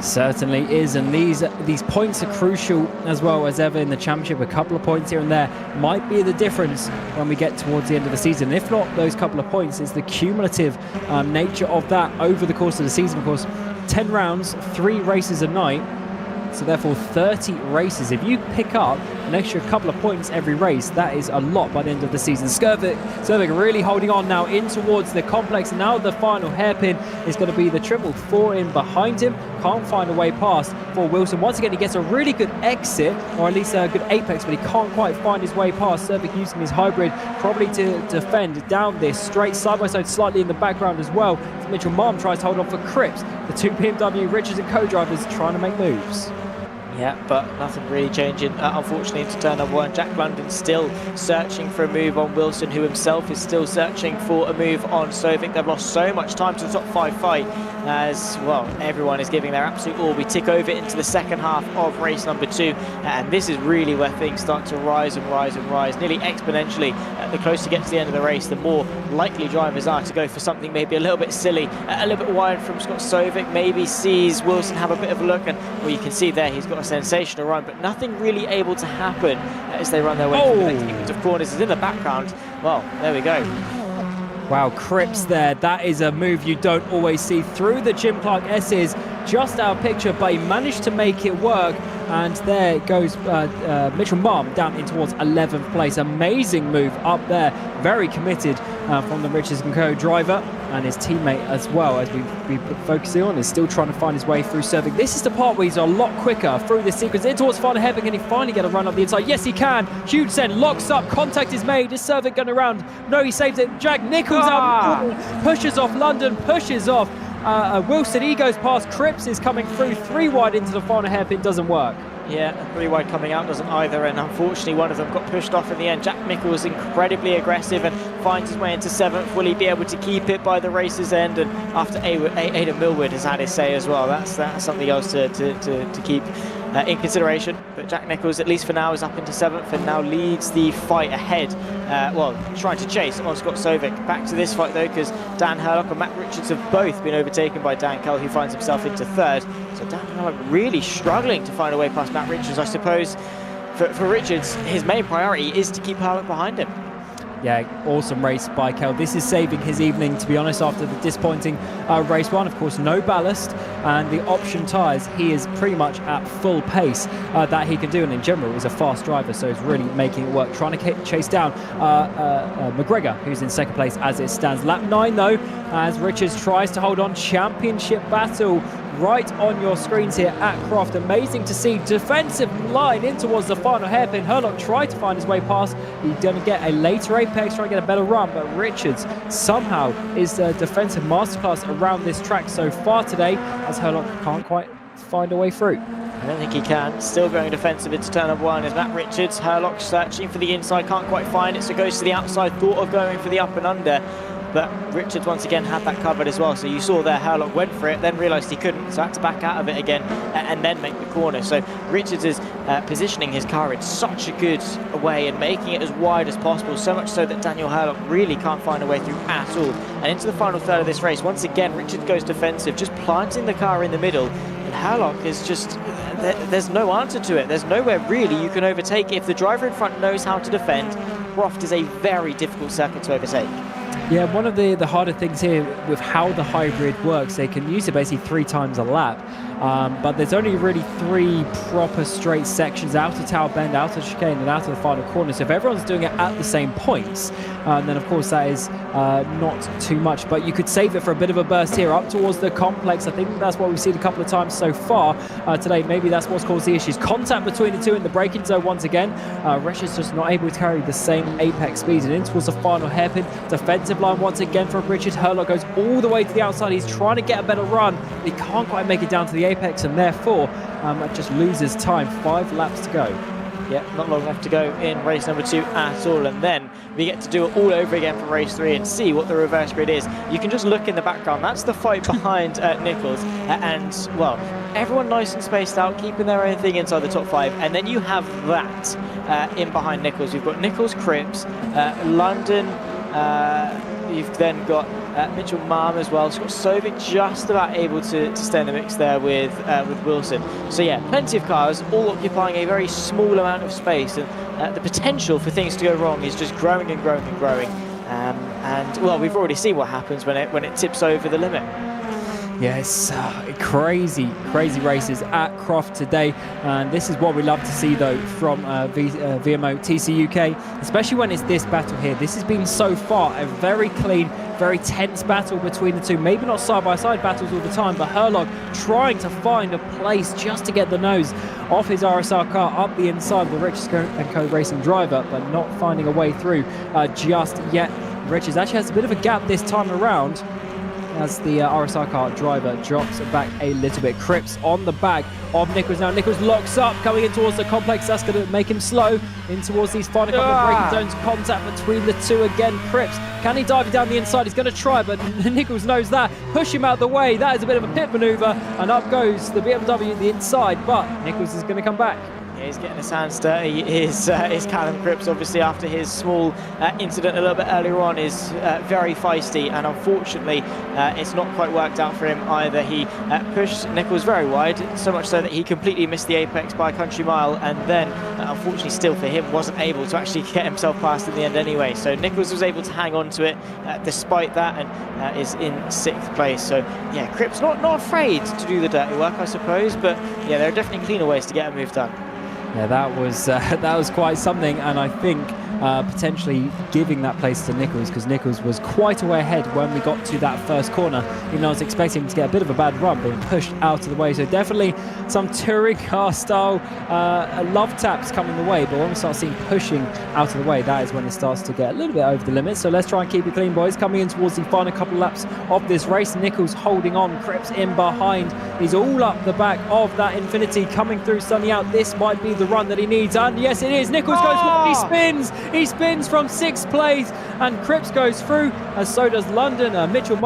Certainly is, and these points are crucial as well as ever in the championship. A couple of points here and there might be the difference when we get towards the end of the season. If not those couple of points, it's the cumulative nature of that over the course of the season. Of course, 10 rounds, 3 races a night, so therefore 30 races. If you pick up an extra couple of points every race, that is a lot by the end of the season. Cervic really holding on now in towards the complex, and now the final hairpin is going to be the triple 4 in behind him. Can't find a way past for Wilson. Once again, he gets a really good exit, or at least a good apex, but he can't quite find his way past. Cervic using his hybrid probably to defend down this straight, side by side slightly in the background as well. Mitchell Marm tries to hold on for Cripps. The 2 BMW Richards & Co drivers trying to make moves. Yeah, but nothing really changing, unfortunately, into turn number 1. Jack London still searching for a move on Wilson, who himself is still searching for a move on Sovic. They've lost so much time to the top 5 fight as, well, everyone is giving their absolute all. We tick over into the second half of race number 2, and this is really where things start to rise and rise and rise, nearly exponentially. The closer you get to the end of the race, the more likely drivers are to go for something maybe a little bit silly, a little bit wide from Scott Sovic, maybe sees Wilson have a bit of a look, and well, you can see there he's got a sensational run, but nothing really able to happen as they run their way through the next sequence of corners. Is in the background. Well, there we go. Wow, Cripps there. That is a move you don't always see through the Jim Clark S's. Just out of picture, but he managed to make it work. And there goes Mitchell Marm down in towards 11th place. Amazing move up there. Very committed from the Richards & Co driver and his teammate as well, as we focusing on, is still trying to find his way through Cervic. This is the part where he's a lot quicker through this sequence. In towards final hairpin. Can he finally get a run up the inside? Yes, he can. Huge send, locks up, contact is made. Is Cervic going around? No, he saves it. Jack Nichols out, pushes off London, pushes off Wilson. He goes past. Cripps is coming through 3 wide into the final hairpin. Doesn't work. Yeah, 3 wide coming out doesn't either, and unfortunately one of them got pushed off in the end. Jack Nichols incredibly aggressive and finds his way into 7th. Will he be able to keep it by the race's end? And after Aidan Millwood has had his say as well, that's something else to keep in consideration. But Jack Nichols, at least for now, is up into 7th and now leads the fight ahead. Well, trying to chase on Scott Sovic. Back to this fight though, because Dan Hurlock and Matt Richards have both been overtaken by Dan Kell, who finds himself into 3rd. So Dan Hurlock really struggling to find a way past Matt Richards. I suppose for Richards, his main priority is to keep Hurlock behind him. Yeah, awesome race by Kell. This is saving his evening, to be honest, after the disappointing race 1. Of course, no ballast and the option tyres. He is pretty much at full pace that he can do. And in general, he's a fast driver, so he's really making it work. Trying to chase down McGregor, who's in 2nd place as it stands. Lap 9, though, as Richards tries to hold on. Championship battle right on your screens here at Croft. Amazing to see. Defensive line in towards the final hairpin. Hurlock tried to find his way past. He's going to get a later apex, trying to get a better run, but Richards somehow is the defensive masterclass around this track so far today, as Hurlock can't quite find a way through. I don't think he can. Still going defensive into turn number 1 is Matt Richards. Hurlock searching for the inside, can't quite find it, so goes to the outside, thought of going for the up and under. But Richards once again had that covered as well. So you saw there Hurlock went for it, then realised he couldn't, so had to back out of it again and then make the corner. So Richards is positioning his car in such a good way and making it as wide as possible, so much so that Daniel Hurlock really can't find a way through at all. And into the final third of this race, once again, Richards goes defensive, just planting the car in the middle. And Hurlock is just, there's no answer to it. There's nowhere really you can overtake. If the driver in front knows how to defend, Croft is a very difficult circuit to overtake. Yeah, one of the harder things here with how the hybrid works, they can use it basically 3 times a lap. But there's only really 3 proper straight sections, out of Tower Bend, out of chicane, and out of the final corner. So if everyone's doing it at the same points, then of course that is not too much. But you could save it for a bit of a burst here up towards the complex. I think that's what we've seen a couple of times so far today. Maybe that's what's caused the issues. Contact between the two in the braking zone once again. Richards just not able to carry the same apex speed. And in towards the final hairpin. Defensive line once again from Richards. Hurlock goes all the way to the outside. He's trying to get a better run. He can't quite make it down to the apex, and therefore just loses time. 5 laps to go. Yeah, not long left to go in race number 2 at all, and then we get to do it all over again for race 3 and see what the reverse grid is. You can just look in the background. That's the fight behind Nichols, and well, everyone nice and spaced out, keeping their own thing inside the top 5, and then you have that in behind Nichols. You've got Nichols, Cripps, London. You've then got Mitchell Marm as well. Scott Sovic just about able to stay in the mix there with Wilson. So yeah, plenty of cars, all occupying a very small amount of space, and the potential for things to go wrong is just growing and growing and growing. And well, we've already seen what happens when it tips over the limit. Yes, crazy races at Croft today, and this is what we love to see though from VMO TCUK, especially when it's this battle here. This has been so far a very clean, very tense battle between the two. Maybe not side-by-side battles all the time, but Hurlock trying to find a place just to get the nose off his RSR car up the inside of the Richards & Co racing driver, but not finding a way through just yet. Richards actually has a bit of a gap this time around. as the RSR car driver drops back a little bit. Cripps on the back of Nichols now. Nichols locks up, coming in towards the complex. That's going to make him slow in towards these final couple of braking zones. Contact between the two again. Cripps, can he dive down the inside? He's going to try, but Nichols knows that. Push him out the way. That is a bit of a pit maneuver, and up goes the BMW the inside, but Nichols is going to come back. He's getting his hands dirty, is Callum Cripps, obviously after his small incident a little bit earlier on, is very feisty, and unfortunately it's not quite worked out for him either. He pushed Nichols very wide, so much so that he completely missed the apex by a country mile, and then unfortunately still for him wasn't able to actually get himself past in the end anyway. So Nichols was able to hang on to it despite that, and is in 6th place. So yeah, Cripps not afraid to do the dirty work, I suppose, but yeah, there are definitely cleaner ways to get a move done. Yeah, that was quite something, and I think potentially giving that place to Nichols, because Nichols was quite a way ahead when we got to that first corner, even though I was expecting him to get a bit of a bad run, being pushed out of the way. So definitely some touring car style love taps coming the way, but when we start seeing pushing out of the way, that is when it starts to get a little bit over the limit. So let's try and keep it clean, boys. Coming in towards the final couple of laps of this race, Nichols holding on, Cripps in behind. He's all up the back of that Infinity, coming through, sunny out. This might be the run that he needs, and yes, it is. Nichols goes, he spins from 6th place, and Cripps goes through, and so does London, Mitchell,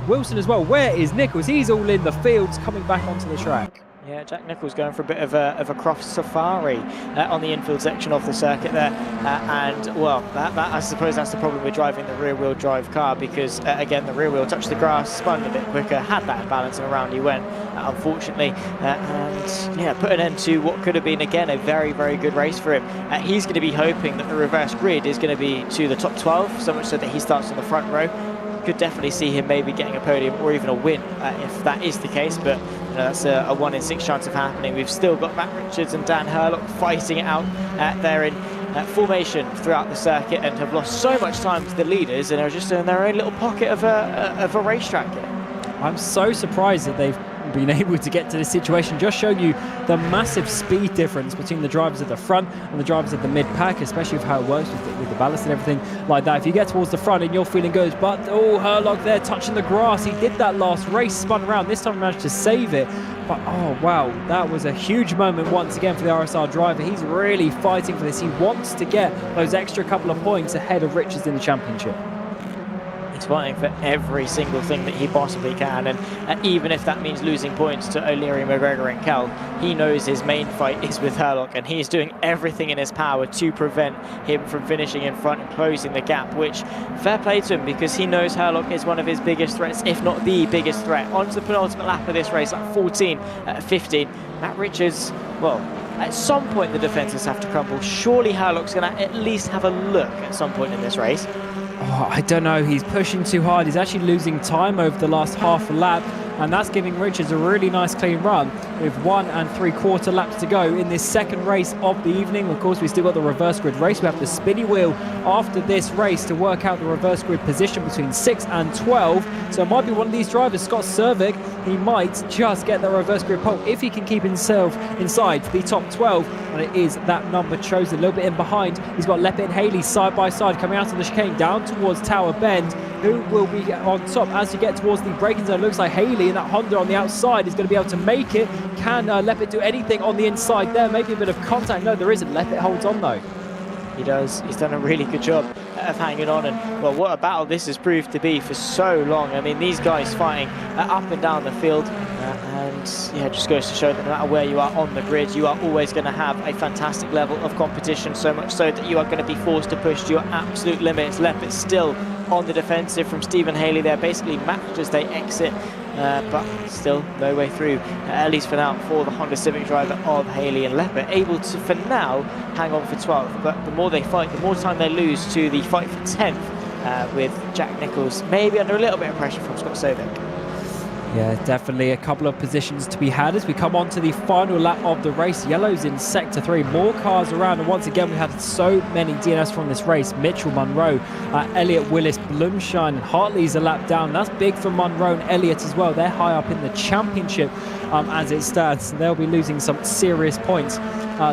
Wilson as well. Where is Nichols? He's all in the fields, coming back onto the track. Yeah, Jack Nichols going for a bit of a Croft safari on the infield section of the circuit there, and well, that I suppose that's the problem with driving the rear-wheel drive car, because again, the rear wheel touched the grass, spun a bit quicker, had that balance, and around he went, unfortunately, and yeah, put an end to what could have been again a very, very good race for him. He's going to be hoping that the reverse grid is going to be to the top 12, so much so that he starts on the front row. Could definitely see him maybe getting a podium or even a win if that is the case, but that's a 1 in 6 chance of happening. We've still got Matt Richards and Dan Hurlock fighting it out there in formation throughout the circuit, and have lost so much time to the leaders and are just in their own little pocket of a racetrack here. I'm so surprised that they've been able to get to this situation, just showing you the massive speed difference between the drivers at the front and the drivers at the mid-pack, especially with how it works with the ballast and everything like that. If you get towards the front and you're feeling good, but Hurlock there touching the grass, he did that last race, spun around, this time he managed to save it, but oh wow, that was a huge moment once again for the RSR driver. He's really fighting for this. He wants to get those extra couple of points ahead of Richards in the championship. He's fighting for every single thing that he possibly can, and even if that means losing points to O'Leary, McGregor and Kell, he knows his main fight is with Hurlock, and he's doing everything in his power to prevent him from finishing in front and closing the gap, which fair play to him, because he knows Hurlock is one of his biggest threats, if not the biggest threat. On to the penultimate lap of this race, like 14-15. Matt Richards, well, at some point the defences have to crumble. Surely Hurlock's going to at least have a look at some point in this race. Oh, I don't know, he's pushing too hard. He's actually losing time over the last half a lap, and that's giving Richards a really nice clean run with 1 3/4 laps to go in this second race of the evening. Of course, we still got the reverse grid race. We have the spinny wheel after this race to work out the reverse grid position between 6 and 12. So it might be one of these drivers, Scott Cervic, he might just get the reverse grid pole if he can keep himself inside the top 12, and it is that number chosen. A little bit in behind, he's got Leppert and Haley side by side coming out of the chicane down towards Tower Bend. Who will be on top as you get towards the braking zone? Looks like Haley in that Honda on the outside is going to be able to make it. Can Leppert do anything on the inside there? Maybe a bit of contact. No, there isn't. Leppert holds on though. He does. He's done a really good job of hanging on, and well, what a battle this has proved to be for so long. I mean, these guys fighting up and down the field, and yeah, just goes to show that no matter where you are on the grid, you are always going to have a fantastic level of competition, so much so that you are going to be forced to push to your absolute limits. Leppert still on the defensive from Stephen Haley there, basically matched as they exit, but still no way through, at least for now, for the Honda Civic driver of Haley and Leppert, able to, for now, hang on for 12th. But the more they fight, the more time they lose to the fight for 10th, with Jack Nichols maybe under a little bit of pressure from Scott Cervic. Yeah, definitely a couple of positions to be had as we come on to the final lap of the race. Yellow's in Sector 3, more cars around, and once again we had so many DNS from this race. Mitchell, Munro, Elliott, Willis, Blumshine, and Hartley's a lap down. That's big for Munro and Elliott as well. They're high up in the championship as it stands. They'll be losing some serious points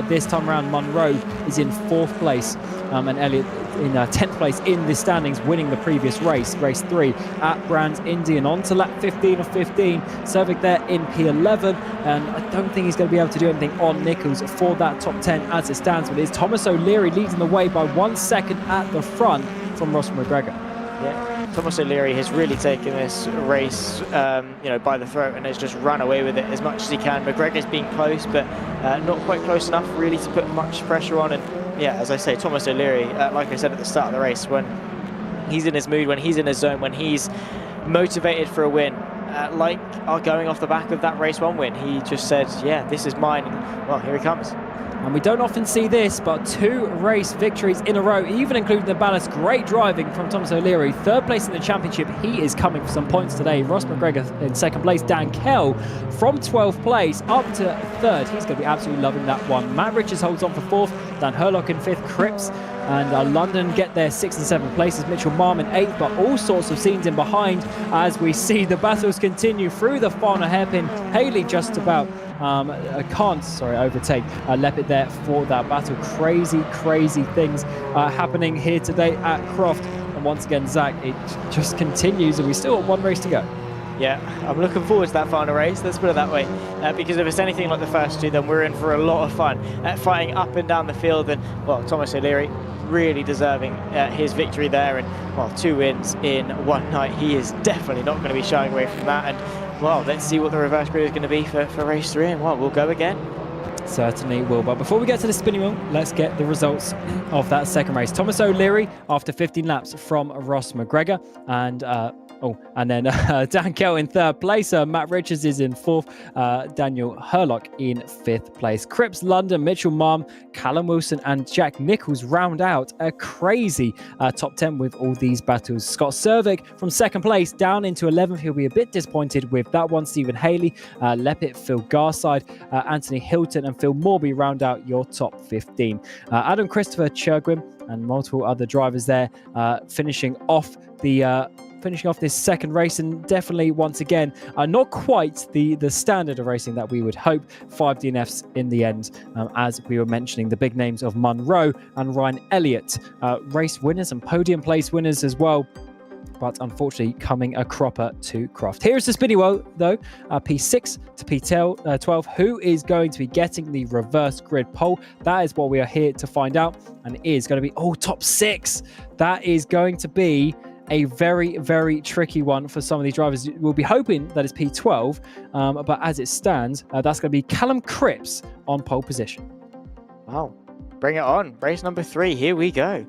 this time around. Munro is in 4th place, and Elliott 10th place in the standings, winning the previous race 3 at Brands Indy, and on to lap 15 of 15. Cervik there in P11, and I don't think he's going to be able to do anything on Nichols for that top 10 as it stands, but it's Thomas O'Leary leading the way by 1 second at the front from Ross McGregor. Yeah, Thomas O'Leary has really taken this race, by the throat, and has just run away with it as much as he can. McGregor's been close, but not quite close enough really to put much pressure on. And yeah, as I say, Thomas O'Leary, like I said at the start of the race, when he's in his mood, when he's in his zone, when he's motivated for a win, going off the back of that race 1 win, he just said, yeah, this is mine. And, well, here he comes. And we don't often see this, but 2 race victories in a row, even including the ballast. Great driving from Thomas O'Leary. 3rd place in the championship. He is coming for some points today. Ross McGregor in 2nd place. Dan Kell from 12th place up to 3rd. He's going to be absolutely loving that one. Matt Richards holds on for 4th. Dan Herlock in 5th. Cripps and London get their 6th and 7th places. Mitchell Marm in 8th, but all sorts of scenes in behind as we see the battles continue through the final hairpin. Haley just about overtake Leppit there for that battle. Crazy things happening here today at Croft. And once again, Zach, it just continues, and we still have 1 race to go. Yeah, I'm looking forward to that final race, let's put it that way, because if it's anything like the first 2, then we're in for a lot of fun, fighting up and down the field. And well, Thomas O'Leary really deserving his victory there, and well, 2 wins in 1 night. He is definitely not going to be shying away from that. And well, let's see what the reverse grid is going to be for race 3, and well, we'll go again. Certainly will. But before we get to the spinning wheel, let's get the results of that 2nd race. Thomas O'Leary after 15 laps from Ross McGregor, and then Dan Kell in 3rd place. Matt Richards is in 4th. Daniel Herlock in 5th place. Cripps, London, Mitchell Marm, Callum Wilson and Jack Nichols round out a crazy top 10 with all these battles. Scott Cervik from 2nd place down into 11th. He'll be a bit disappointed with that one. Stephen Haley, Leppit, Phil Garside, Anthony Hilton and Phil Morby round out your top 15. Adam Christopher Churgwin and multiple other drivers there finishing off this 2nd race, and definitely once again not quite the standard of racing that we would hope. 5 DNFs in the end, as we were mentioning, the big names of Munro and Ryan Elliott, race winners and podium place winners as well, but unfortunately coming a cropper to Croft. Here's the spinny wheel though, P6 to P12. Who is going to be getting the reverse grid pole? That is what we are here to find out, and it is going to be top 6. That is going to be a very tricky one for some of these drivers. We'll be hoping that it's P12, but as it stands, that's going to be Callum Cripps on pole position. Wow, bring it on. Race number 3, here we go.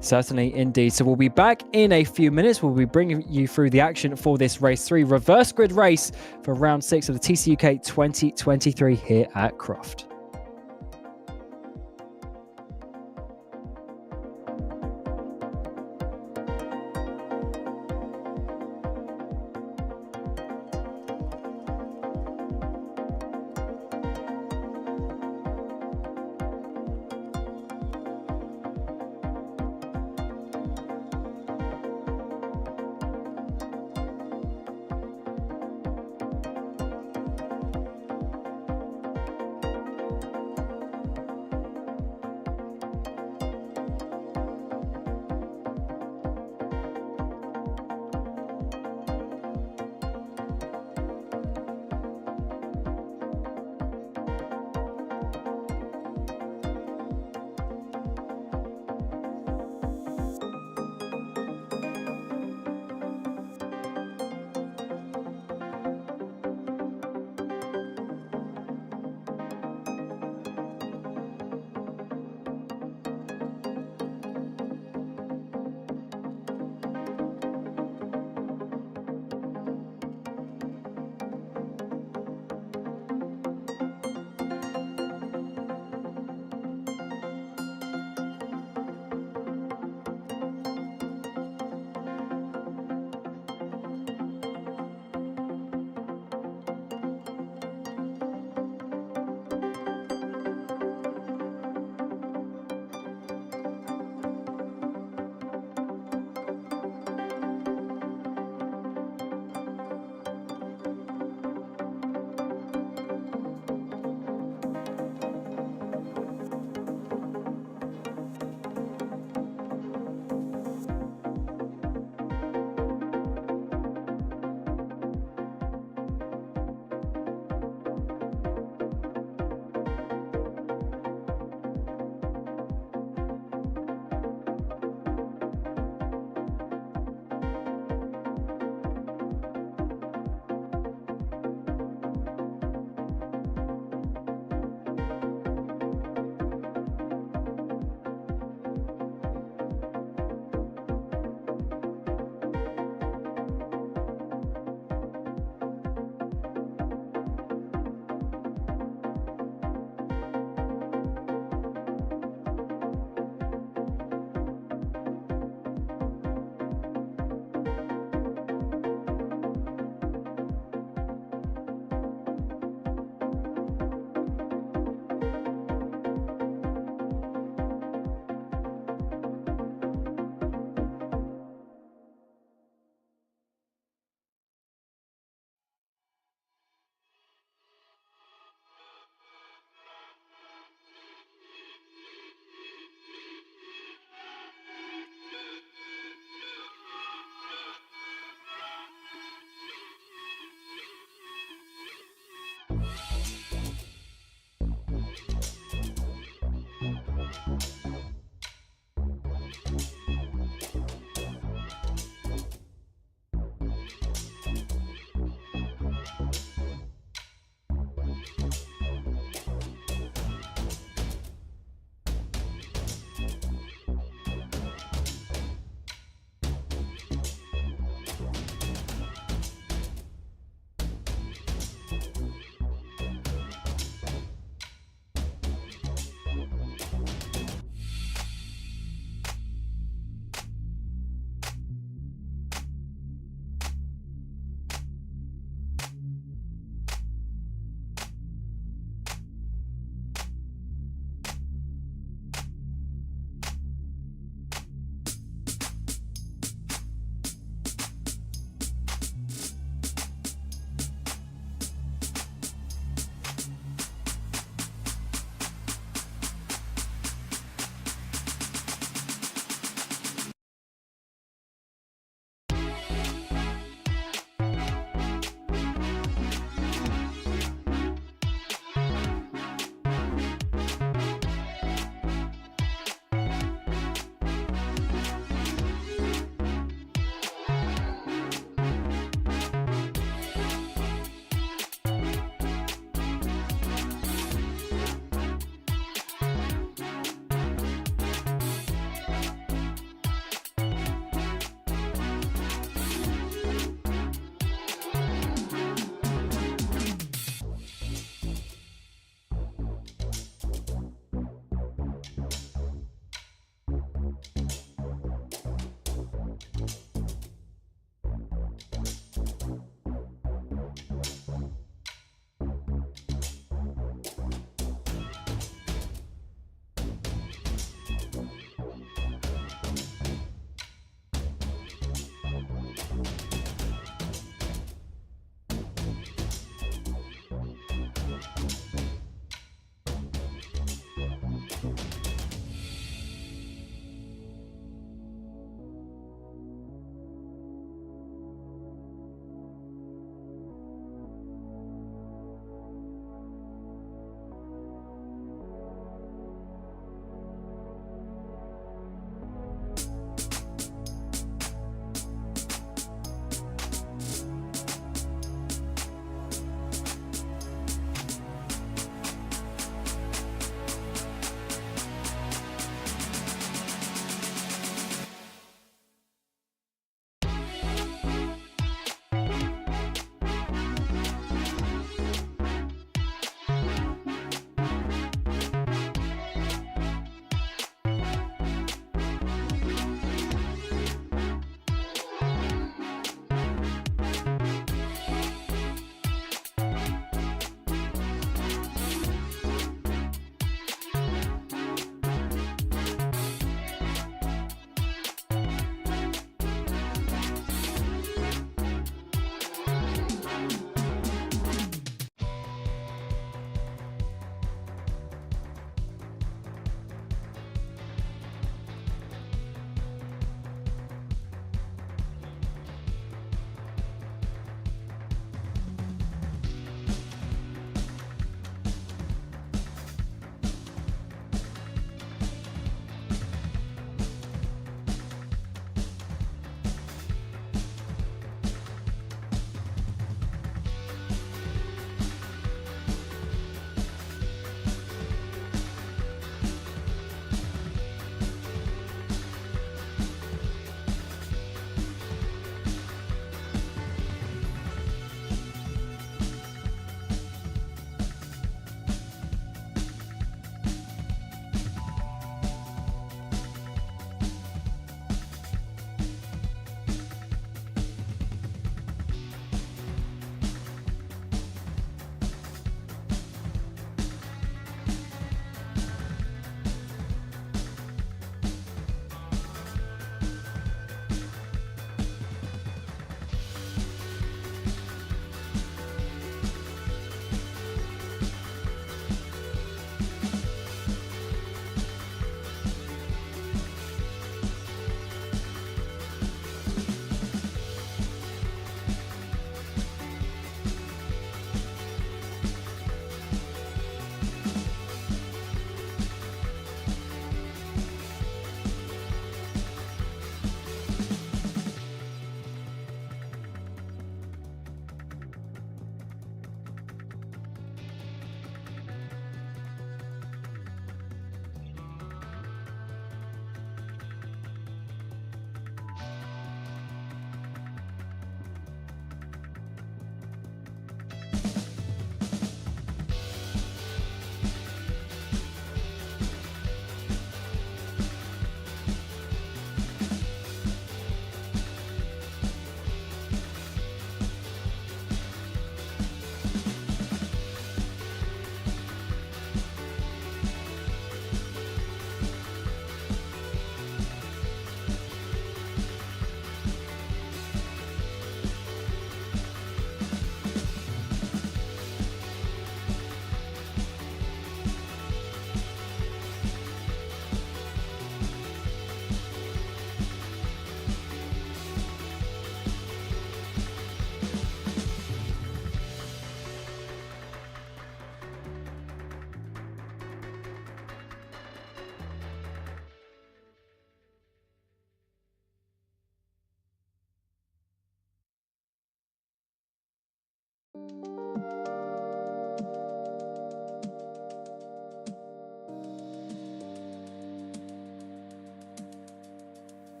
Certainly indeed. So we'll be back in a few minutes. We'll be bringing you through the action for this race 3 reverse grid race for round 6 of the TCUK 2023 here at Croft.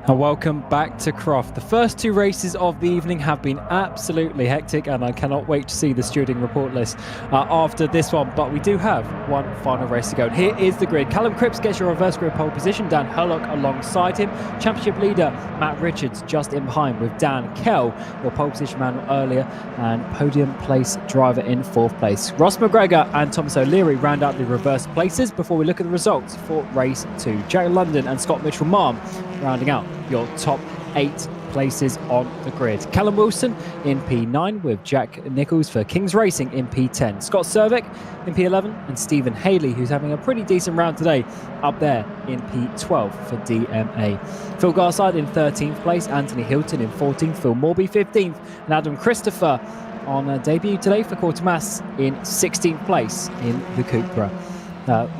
And welcome back to Croft. The first two races of the evening have been absolutely hectic, and I cannot wait to see the stewarding report list after this one. But we do have one final race to go. And here is the grid. Callum Cripps gets your reverse grid pole position. Dan Herlock alongside him. Championship leader Matt Richards just in behind with Dan Kell, your pole position man earlier, and podium place driver in fourth place. Ross McGregor and Thomas O'Leary round out the reverse places before we look at the results for race 2. Jack London and Scott Mitchell-Marm rounding out your top 8 places on the grid. Callum Wilson in P9 with Jack Nichols for Kings Racing in P10. Scott Cervic in P11 and Stephen Haley, who's having a pretty decent round today, up there in P12 for DMA. Phil Garside in 13th place, Anthony Hilton in 14th, Phil Morby 15th, and Adam Christopher on a debut today for Quatermass in 16th place in the Cupra.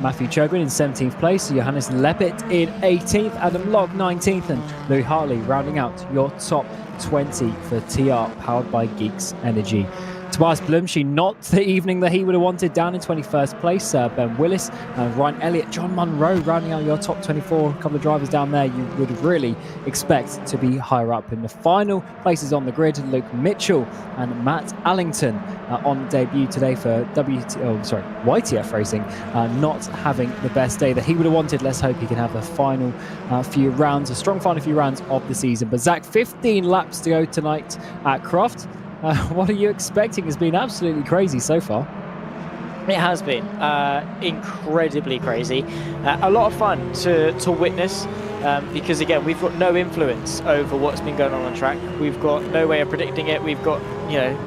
Matthew Chogrin in 17th place, Johannes Leppert in 18th, Adam Locke 19th, and Louis Hartley rounding out your top 20 for TR, powered by Geeks Energy. Tobias Blumschi, not the evening that he would have wanted, down in 21st place. Ben Willis and Ryan Elliott, John Munro rounding out your top 24. A couple of drivers down there you would really expect to be higher up. In the final places on the grid, Luke Mitchell and Matt Allington on debut today for YTF Racing, not having the best day that he would have wanted. Let's hope he can have a final few rounds, a strong final few rounds of the season. But Zach, 15 laps to go tonight at Croft. What are you expecting? It's been absolutely crazy so far. It has been incredibly crazy. A lot of fun to witness because, again, we've got no influence over what's been going on track. We've got no way of predicting it. We've got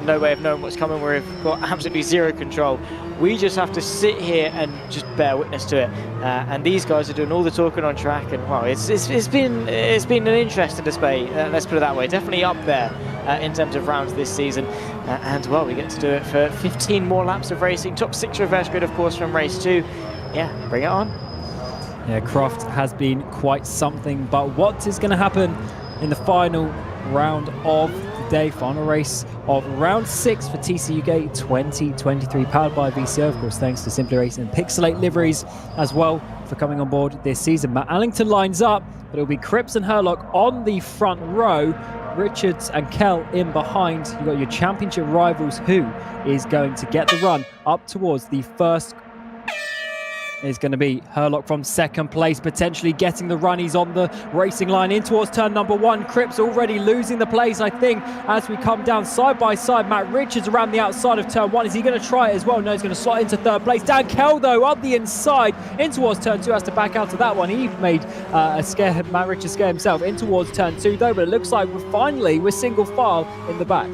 no way of knowing what's coming. We've got absolutely zero control. We just have to sit here and just bear witness to it. And these guys are doing all the talking on track. And wow, it's been an interesting display. Let's put it that way. Definitely up there in terms of rounds this season. And well, we get to do it for 15 more laps of racing. Top 6 reverse grid, of course, from race 2. Yeah, bring it on. Yeah, Croft has been quite something. But what is going to happen in the final round of the day, final race of round 6 for TCUK 2023, powered by VCO, of course, thanks to Simply Racing and Pixelate liveries as well for coming on board this season. Matt Allington lines up, but it'll be Cripps and Herlock on the front row, Richards and Kell in behind. You've got your championship rivals. Who is going to get the run up towards the first? Is going to be Herlock from second place, potentially getting the run. He's on the racing line in towards turn number 1. Cripps already losing the place, I think, as we come down side by side. Matt Richards around the outside of turn 1. Is he going to try it as well? No, he's going to slot into third place. Dan Kell, though, up the inside in towards turn 2, has to back out of that one. He made Matt Richards scare himself in towards turn 2, though, but it looks like we're single file in the back.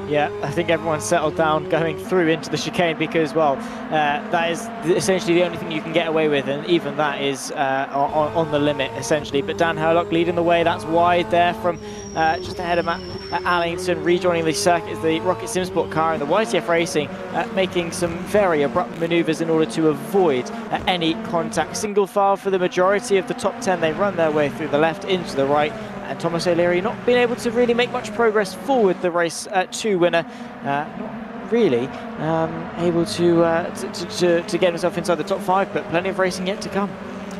Yeah, I think everyone's settled down going through into the chicane because, well, that is essentially the only thing you can get away with, and even that is on the limit, essentially. But Dan Herlock leading the way. That's wide there from just ahead of Matt Allington. Rejoining the circuit is the Rocket Simsport car, and the YTF Racing making some very abrupt manoeuvres in order to avoid any contact. Single file for the majority of the top 10. They run their way through the left into the right, and Thomas O'Leary not being able to really make much progress forward the race 2 winner. Not really able to get himself inside the top 5, but plenty of racing yet to come.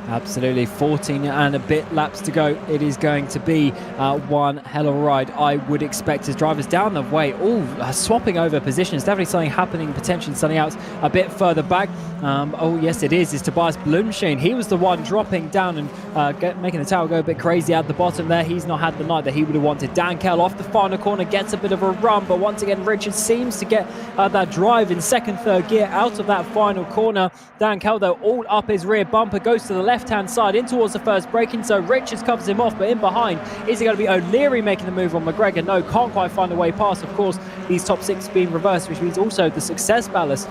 Absolutely, 14 and a bit laps to go. It is going to be one hell of a ride. I would expect his drivers down the way, all swapping over positions. Definitely something happening, potentially something else a bit further back. Oh yes, it is. It's Tobias Blumschein. He was the one dropping down and making the tower go a bit crazy at the bottom there. He's not had the night that he would have wanted. Dan Kell off the final corner gets a bit of a run, but once again Richard seems to get that drive in second, third gear out of that final corner. Dan Kell though all up his rear bumper, goes to the left-hand side in towards the first braking, so Richards covers him off, but in behind, is it going to be O'Leary making the move on McGregor? No, can't quite find a way past. Of course, these top 6 being reversed, which means also the success ballast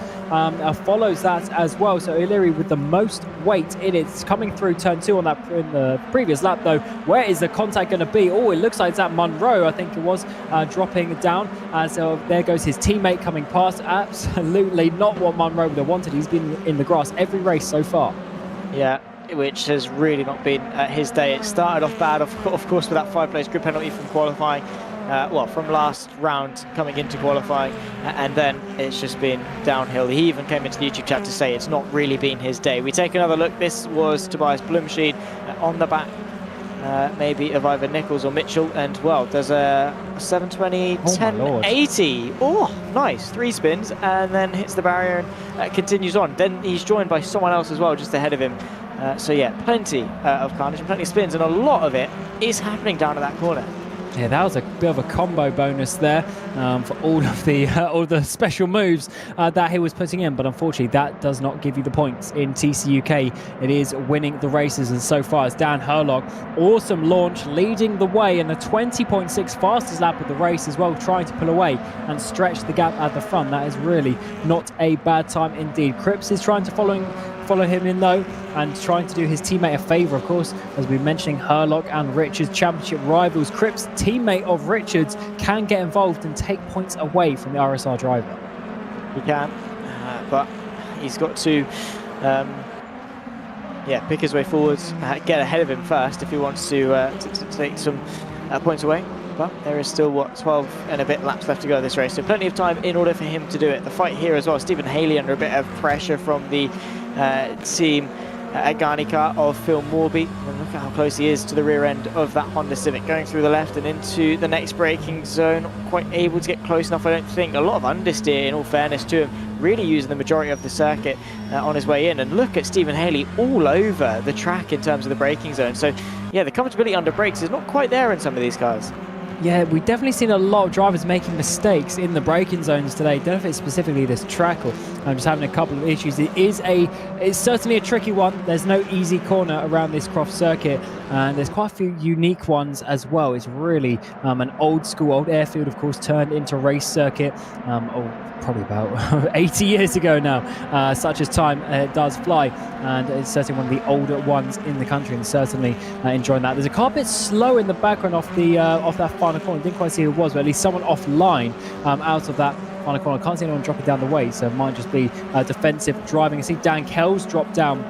follows that as well. So O'Leary with the most weight in it, it's coming through turn 2 on that in the previous lap though. Where is the contact going to be? Oh, it looks like it's at Munro, I think it was, dropping down as there goes his teammate coming past. Absolutely not what Munro would have wanted. He's been in the grass every race so far. Yeah, which has really not been his day. It started off bad, of course, with that 5-place grid penalty from qualifying, from last round coming into qualifying, and then it's just been downhill. He even came into the YouTube chat to say it's not really been his day. We take another look. This was Tobias Blumschein on the back, maybe of either Nichols or Mitchell, and well, there's a 720, 1080. Oh, nice. 3 spins, and then hits the barrier and continues on. Then he's joined by someone else as well, just ahead of him. So yeah, plenty of carnage and plenty of spins, and a lot of it is happening down at that corner. Yeah, that was a bit of a combo bonus there for all of the special moves that he was putting in, but unfortunately that does not give you the points in TCUK. It is winning the races, and so far it's Dan Herlog. Awesome launch, leading the way in the 20.6 fastest lap of the race as well, trying to pull away and stretch the gap at the front. That is really not a bad time indeed. Cripps is trying to follow him in though, and trying to do his teammate a favour, of course, as we're mentioning Herlock and Richards, championship rivals. Cripps, teammate of Richards, can get involved and take points away from the RSR driver. He can, but he's got to pick his way forwards, get ahead of him first if he wants to take some points away. But there is still, 12 and a bit laps left to go this race, so plenty of time in order for him to do it. The fight here as well, Stephen Haley under a bit of pressure from the team at Garnica of Phil Morby. And look at how close he is to the rear end of that Honda Civic, going through the left and into the next braking zone. Not quite able to get close enough, I don't think. A lot of understeer, in all fairness to him, really using the majority of the circuit on his way in. And look at Stephen Haley all over the track in terms of the braking zone. So yeah, the comfortability under brakes is not quite there in some of these cars. Yeah, we've definitely seen a lot of drivers making mistakes in the braking zones today. Don't know if it's specifically this track, or I'm just having a couple of issues. It's certainly a tricky one. There's no easy corner around this Croft circuit, and there's quite a few unique ones as well. It's really an old airfield, of course, turned into race circuit. Probably about 80 years ago now. Such as time does fly, and it's certainly one of the older ones in the country, and certainly enjoying that. There's a car a bit slow in the background off that final corner. Didn't quite see who it was, but at least someone offline out of that final corner. Can't see anyone dropping down the way, so it might just be defensive driving. I see Dan Kells dropped down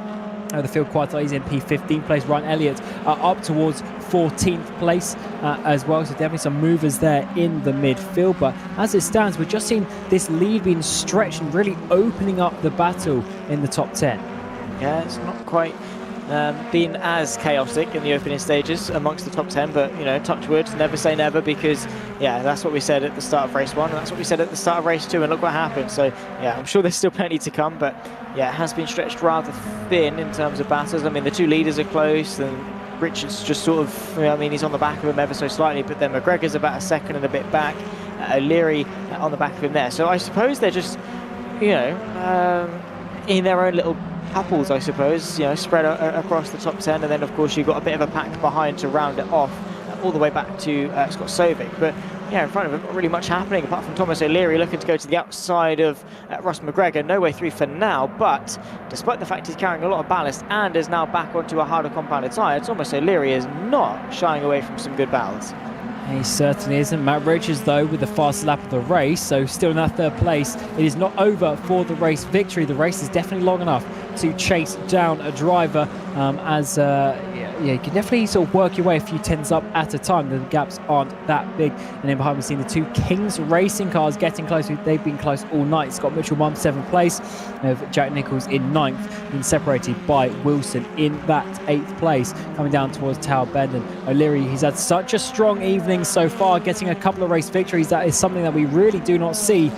the field quite a lot. He's in P15 place. Ryan Elliott up towards 14th place as well, so definitely some movers there in the midfield. But as it stands, we've just seen this lead being stretched and really opening up the battle in the top 10. Yeah, it's not quite been as chaotic in the opening stages amongst the top 10, but you know, touch wood, never say never, because yeah, that's what we said at the start of race 1, and that's what we said at the start of race 2, and look what happened. So yeah, I'm sure there's still plenty to come, but yeah, it has been stretched rather thin in terms of battles. I mean, the 2 leaders are close, and Richards just sort of, I mean, he's on the back of him ever so slightly, but then McGregor's about a second and a bit back, O'Leary on the back of him there. So I suppose they're just, you know, in their own little couples, I suppose, you know, spread across the top 10, and then of course you've got a bit of a pack behind to round it off all the way back to Scott Sovic. But yeah, in front of him, not really much happening apart from Thomas O'Leary looking to go to the outside of Ross McGregor. No way through for now, but despite the fact he's carrying a lot of ballast and is now back onto a harder compounded tyre, Thomas O'Leary is not shying away from some good battles. He certainly isn't. Matt Richards, though, with the fastest lap of the race, so still in that 3rd place. It is not over for the race victory. The race is definitely long enough to chase down a driver as yeah, you can definitely sort of work your way a few tenths up at a time. The gaps aren't that big. And then behind, we've seen the two Kings Racing cars getting close. They've been close all night. Scott Mitchell won 7th place, with Jack Nichols in 9th, being separated by Wilson in that 8th place. Coming down towards Tower Bend, and O'Leary, he's had such a strong evening so far, getting a couple of race victories. That is something that we really do not see,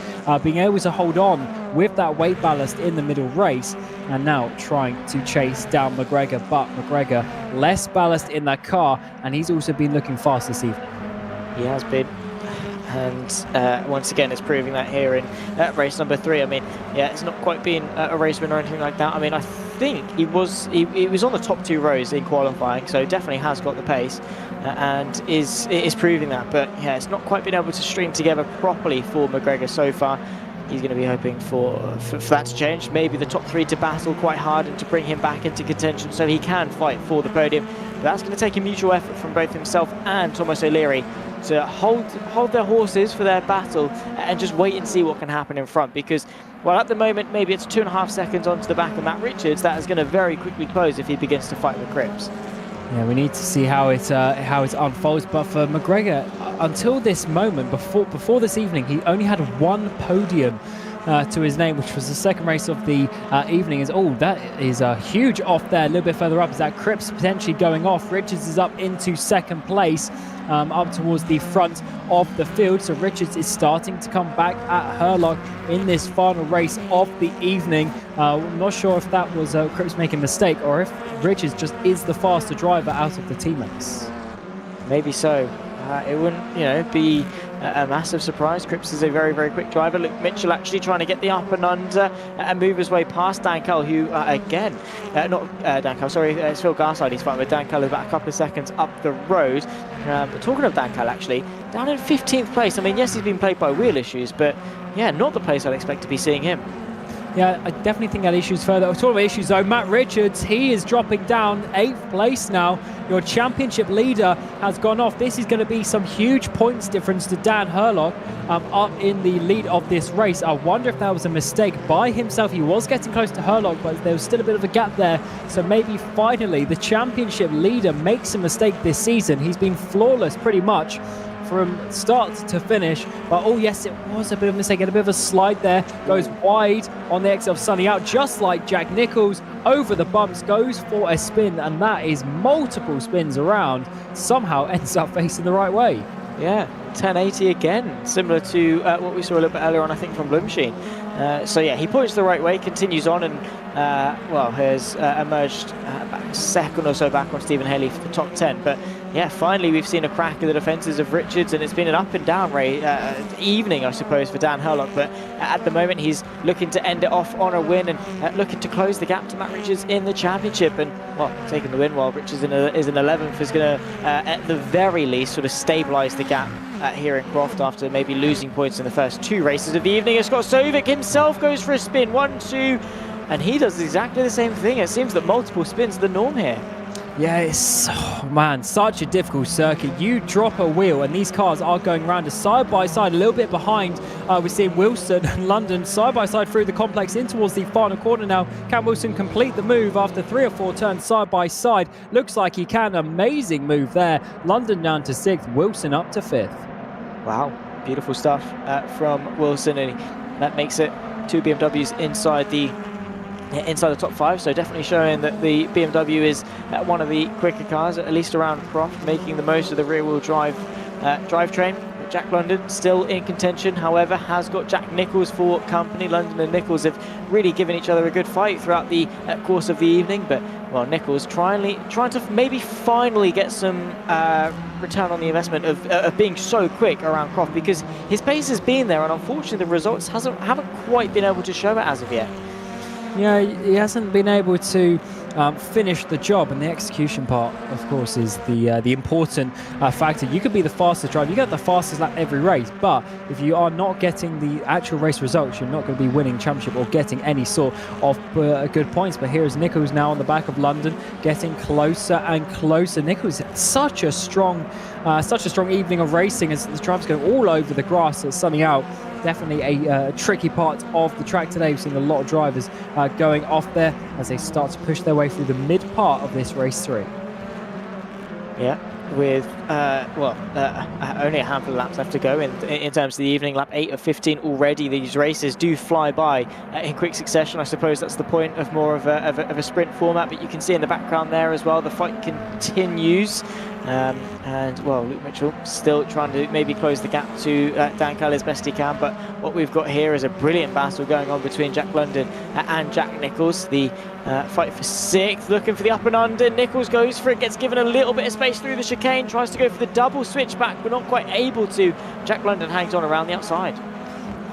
being able to hold on with that weight ballast in the middle race, and now trying to chase down McGregor. But McGregor, less ballast in that car, and he's also been looking fast this evening. He has been. And once again, it's proving that here in race number 3. I mean, yeah, it's not quite been a race win or anything like that. I mean, I think he was on the top 2 rows in qualifying, so definitely has got the pace and is proving that. But yeah, it's not quite been able to string together properly for McGregor so far. He's going to be hoping for that to change. Maybe the top 3 to battle quite hard and to bring him back into contention so he can fight for the podium. But that's going to take a mutual effort from both himself and Thomas O'Leary to hold their horses for their battle and just wait and see what can happen in front, because, well, at the moment, maybe it's 2.5 seconds onto the back of Matt Richards. That is going to very quickly close if he begins to fight with Cripps. Yeah, we need to see how it unfolds. But for McGregor, until this moment, before this evening, he only had 1 podium to his name, which was the second race of the evening. That is a huge off there. A little bit further up is that Cripps potentially going off. Richards is up into 2nd place, up towards the front of the field. So Richards is starting to come back at Herlock in this final race of the evening. I'm not sure if that was Cripps making a mistake or if Richards just is the faster driver out of the teammates. Maybe so. It wouldn't, be a massive surprise. Cripps is a very, very quick driver. Look, Mitchell actually trying to get the up and under and move his way past Dan Cull, who, it's Phil Garside he's fighting with. Dan Cull is about a couple of seconds up the road. But talking of Dan Cull, actually, down in 15th place. I mean, yes, he's been plagued by wheel issues, but yeah, not the place I'd expect to be seeing him. Yeah, I definitely think that issues further. Talking about issues though, Matt Richards, he is dropping down 8th place now. Your championship leader has gone off. This is going to be some huge points difference to Dan Herlock up in the lead of this race. I wonder if that was a mistake by himself. He was getting close to Herlock, but there was still a bit of a gap there. So maybe finally the championship leader makes a mistake this season. He's been flawless pretty much from start to finish, but oh yes, it was a bit of a mistake. Had a bit of a slide there, goes wide on the exit of Sunny Out, just like Jack Nichols, over the bumps, goes for a spin, and that is multiple spins around, somehow ends up facing the right way. Yeah, 1080 again, similar to what we saw a little bit earlier on, I think, from Bloomsheen. So yeah, he points the right way, continues on, and has emerged back a second or so back on Stephen Haley for the top 10. But yeah, finally we've seen a crack of the defences of Richards, and it's been an up and down evening, I suppose, for Dan Herlock. But at the moment, he's looking to end it off on a win and looking to close the gap to Matt Richards in the championship. And well, taking the win while Richards is in 11th is going to, at the very least, sort of stabilise the gap here in Croft after maybe losing points in the first 2 races of the evening. And Scott Sovic himself goes for a spin, 1, 2, and he does exactly the same thing. It seems that multiple spins are the norm here. Yeah, it's, such a difficult circuit. You drop a wheel and these cars are going around side by side, a little bit behind. We're seeing Wilson and London side by side through the complex in towards the final corner now. Can Wilson complete the move after 3 or 4 turns side by side? Looks like he can. Amazing move there. London down to 6th, Wilson up to 5th. Wow, beautiful stuff from Wilson, and that makes it 2 BMWs inside the top 5, so definitely showing that the BMW is one of the quicker cars, at least around Croft, making the most of the rear-wheel drive drivetrain. Jack London still in contention, however, has got Jack Nichols for company. London and Nichols have really given each other a good fight throughout the course of the evening, but well, Nichols trying to maybe finally get some return on the investment of being so quick around Croft, because his pace has been there, and unfortunately the results haven't quite been able to show it as of yet. Yeah, he hasn't been able to finish the job, and the execution part, of course, is the important factor. You could be the fastest driver, you get the fastest lap every race, but if you are not getting the actual race results, you're not going to be winning championship or getting any sort of good points. But here is Nichols now on the back of London, getting closer and closer. Nichols, such a strong evening of racing as the drivers go all over the grass at Sunny Out. Definitely a tricky part of the track today. We've seen a lot of drivers going off there as they start to push their way through the mid part of this race 3. Yeah, with only a handful of laps left to go in terms of the evening. Lap 8 of 15 already. These races do fly by in quick succession. I suppose that's the point of more of a sprint format, but you can see in the background there as well, the fight continues. And well, Luke Mitchell still trying to maybe close the gap to Dan Kelly as best he can, but what we've got here is a brilliant battle going on between Jack London and Jack Nichols. The fight for 6th, looking for the up and under. Nichols goes for it, gets given a little bit of space through the chicane, tries to go for the double switchback, but not quite able to. Jack London hangs on around the outside.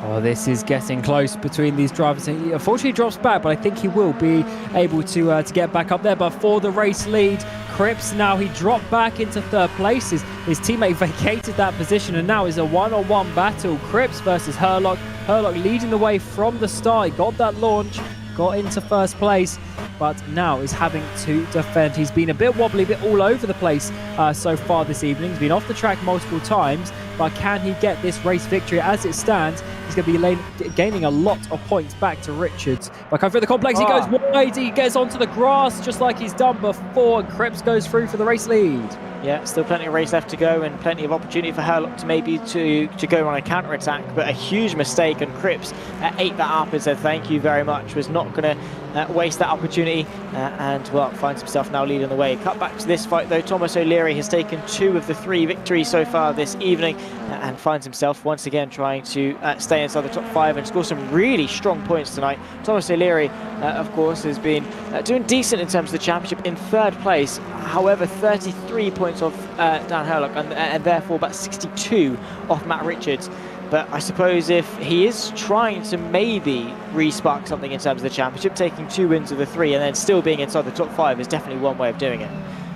Oh, this is getting close between these drivers. He unfortunately drops back, but I think he will be able to get back up there. But for the race lead, Cripps now, he dropped back into 3rd place. His teammate vacated that position, and now is a one-on-one battle. Cripps versus Herlock. Herlock leading the way from the start. He got that launch, got into 1st place, but now is having to defend. He's been a bit wobbly, a bit all over the place so far this evening. He's been off the track multiple times, but can he get this race victory? As it stands, he's going to be gaining a lot of points back to Richards. But coming through the complex, he goes wide, he gets onto the grass just like he's done before, and Cripps goes through for the race lead. Yeah, still plenty of race left to go and plenty of opportunity for Herlock to maybe to go on a counter-attack, but a huge mistake, and Cripps ate that up and said thank you very much, was not going to waste that opportunity, and well, finds himself now leading the way. Cut back to this fight though, Thomas O'Leary has taken 2 of the 3 victories so far this evening, and finds himself once again trying to stay inside the top 5 and score some really strong points tonight. Thomas O'Leary, of course, has been doing decent in terms of the championship, in 3rd place, however 33 points off Dan Herlock, and therefore about 62 off Matt Richards. But I suppose if he is trying to maybe re-spark something in terms of the championship, taking 2 wins of the 3 and then still being inside the top 5 is definitely one way of doing it.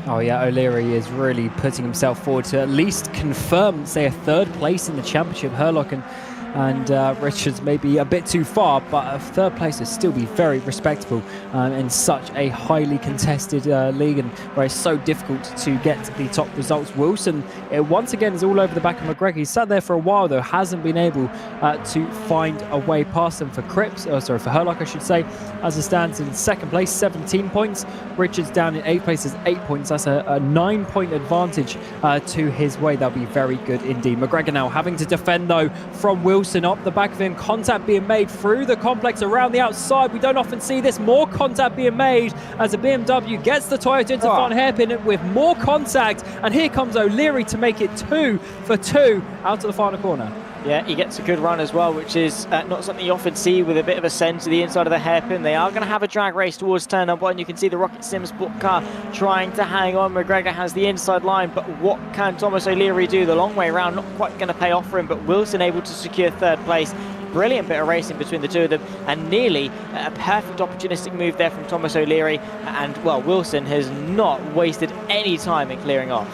Oh yeah, O'Leary is really putting himself forward to at least confirm, say, a 3rd place in the championship. Herlock and Richards may be a bit too far, but a 3rd place would still be very respectable in such a highly contested league, and where it's so difficult to get the top results. Wilson, once again, is all over the back of McGregor. He's sat there for a while though, hasn't been able to find a way past him. For for Herlock, I should say, as it stands in 2nd place, 17 points. Richards down in 8th place is 8 points. That's a 9-point advantage to his way. That'll be very good indeed. McGregor now having to defend though from Wilson. Up the back of him, contact being made through the complex around the outside. We don't often see this. More contact being made as a BMW gets the Toyota into front hairpin with more contact, and here comes O'Leary to make it 2 for 2 out to the final corner. Yeah, he gets a good run as well, which is not something you often see with a bit of a send to the inside of the hairpin. They are going to have a drag race towards turn number 1. You can see the Rocket Sim Sport car trying to hang on. McGregor has the inside line, but what can Thomas O'Leary do? The long way around, not quite going to pay off for him, but Wilson able to secure 3rd place. Brilliant bit of racing between the two of them, and nearly a perfect opportunistic move there from Thomas O'Leary. And, well, Wilson has not wasted any time in clearing off.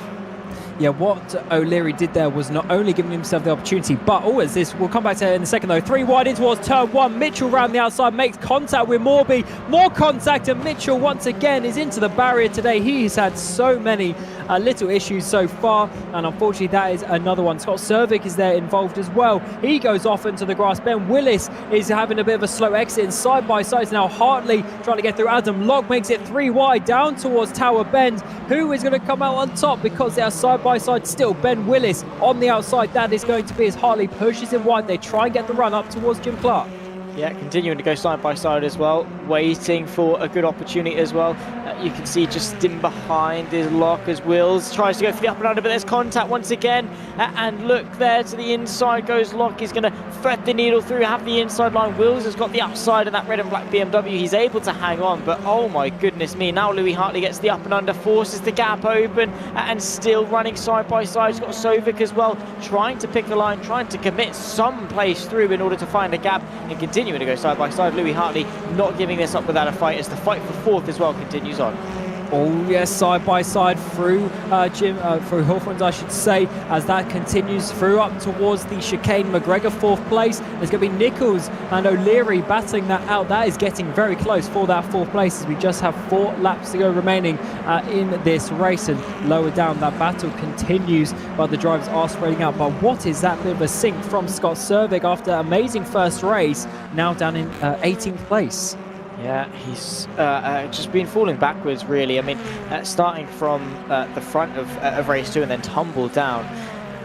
Yeah, what O'Leary did there was not only giving himself the opportunity, but as this, we'll come back to it in a second though. 3 wide in towards turn 1. Mitchell round the outside makes contact with Morby. More contact, and Mitchell once again is into the barrier today. He's had so many little issues so far, and unfortunately that is another one. Scott Servick is there involved as well. He goes off into the grass. Ben Willis is having a bit of a slow exit, and side by side now Hartley trying to get through. Adam Locke makes it 3 wide down towards Tower Bend. Who is going to come out on top? Because they are side by side still. Ben Willis on the outside. That is going to be as Hartley pushes him wide. They try and get the run up towards Jim Clark. Yeah, continuing to go side by side as well, waiting for a good opportunity as well. You can see just in behind is Locke as Wills tries to go for the up and under, but there's contact once again. And look there to the inside goes Locke. He's going to thread the needle through, have the inside line. Wills has got the outside of that red and black BMW. He's able to hang on, but oh my goodness me. Now Louis Hartley gets the up and under, forces the gap open, and still running side by side. He's got Sovic as well, trying to pick a line, trying to commit some place through in order to find a gap, and continuing to go side by side. Louis Hartley not giving this up without a fight, as the fight for 4th as well continues on. Oh yes, side by side through through Hawthorns, I should say, as that continues through up towards the chicane. McGregor 4th place. There's going to be Nichols and O'Leary battling that out. That is getting very close for that 4th place, as we just have 4 laps to go remaining in this race, and lower down that battle continues, but the drivers are spreading out. But what is that bit of a sink from Scott Servick after amazing first race, now down in 18th place? Yeah, he's just been falling backwards, really. I mean, starting from the front of race 2 and then tumbled down.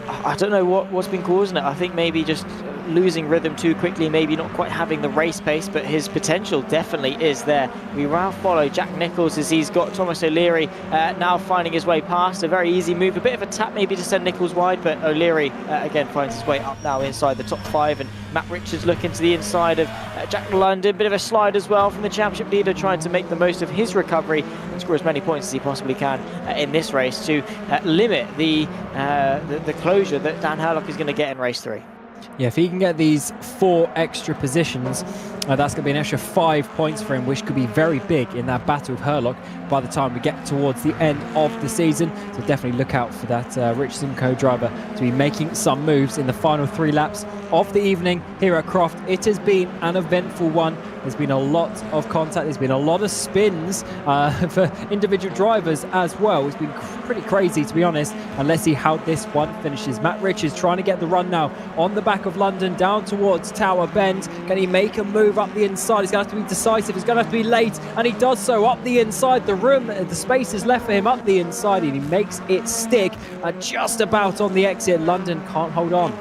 I don't know what's been causing it. I think maybe just losing rhythm too quickly, maybe not quite having the race pace, but his potential definitely is there. We now follow Jack Nicholls as he's got Thomas O'Leary now finding his way past. A very easy move, a bit of a tap maybe to send Nicholls wide, but O'Leary again finds his way up now inside the top 5, and Matt Richards looking to the inside of Jack London. Bit of a slide as well from the championship leader, trying to make the most of his recovery and score as many points as he possibly can in this race to limit the closure that Dan Hurlock is going to get in race 3. Yeah, if he can get these 4 extra positions, that's going to be an extra 5 points for him, which could be very big in that battle with Hurlock by the time we get towards the end of the season. So definitely look out for that Richardson co-driver to be making some moves in the final 3 laps of the evening here at Croft. It has been an eventful one. There's been a lot of contact. There's been a lot of spins for individual drivers as well. It's been pretty crazy, to be honest. And let's see how this one finishes. Matt Richards trying to get the run now on the back of London down towards Tower Bend. Can he make a move up the inside? He's going to have to be decisive. He's going to have to be late. And he does so up the inside. The space is left for him up the inside. And he makes it stick just about on the exit. London can't hold on.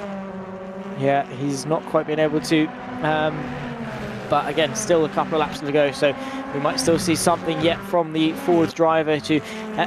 Yeah, he's not quite been able to. But again, still a couple of laps to go, so we might still see something yet from the Ford driver to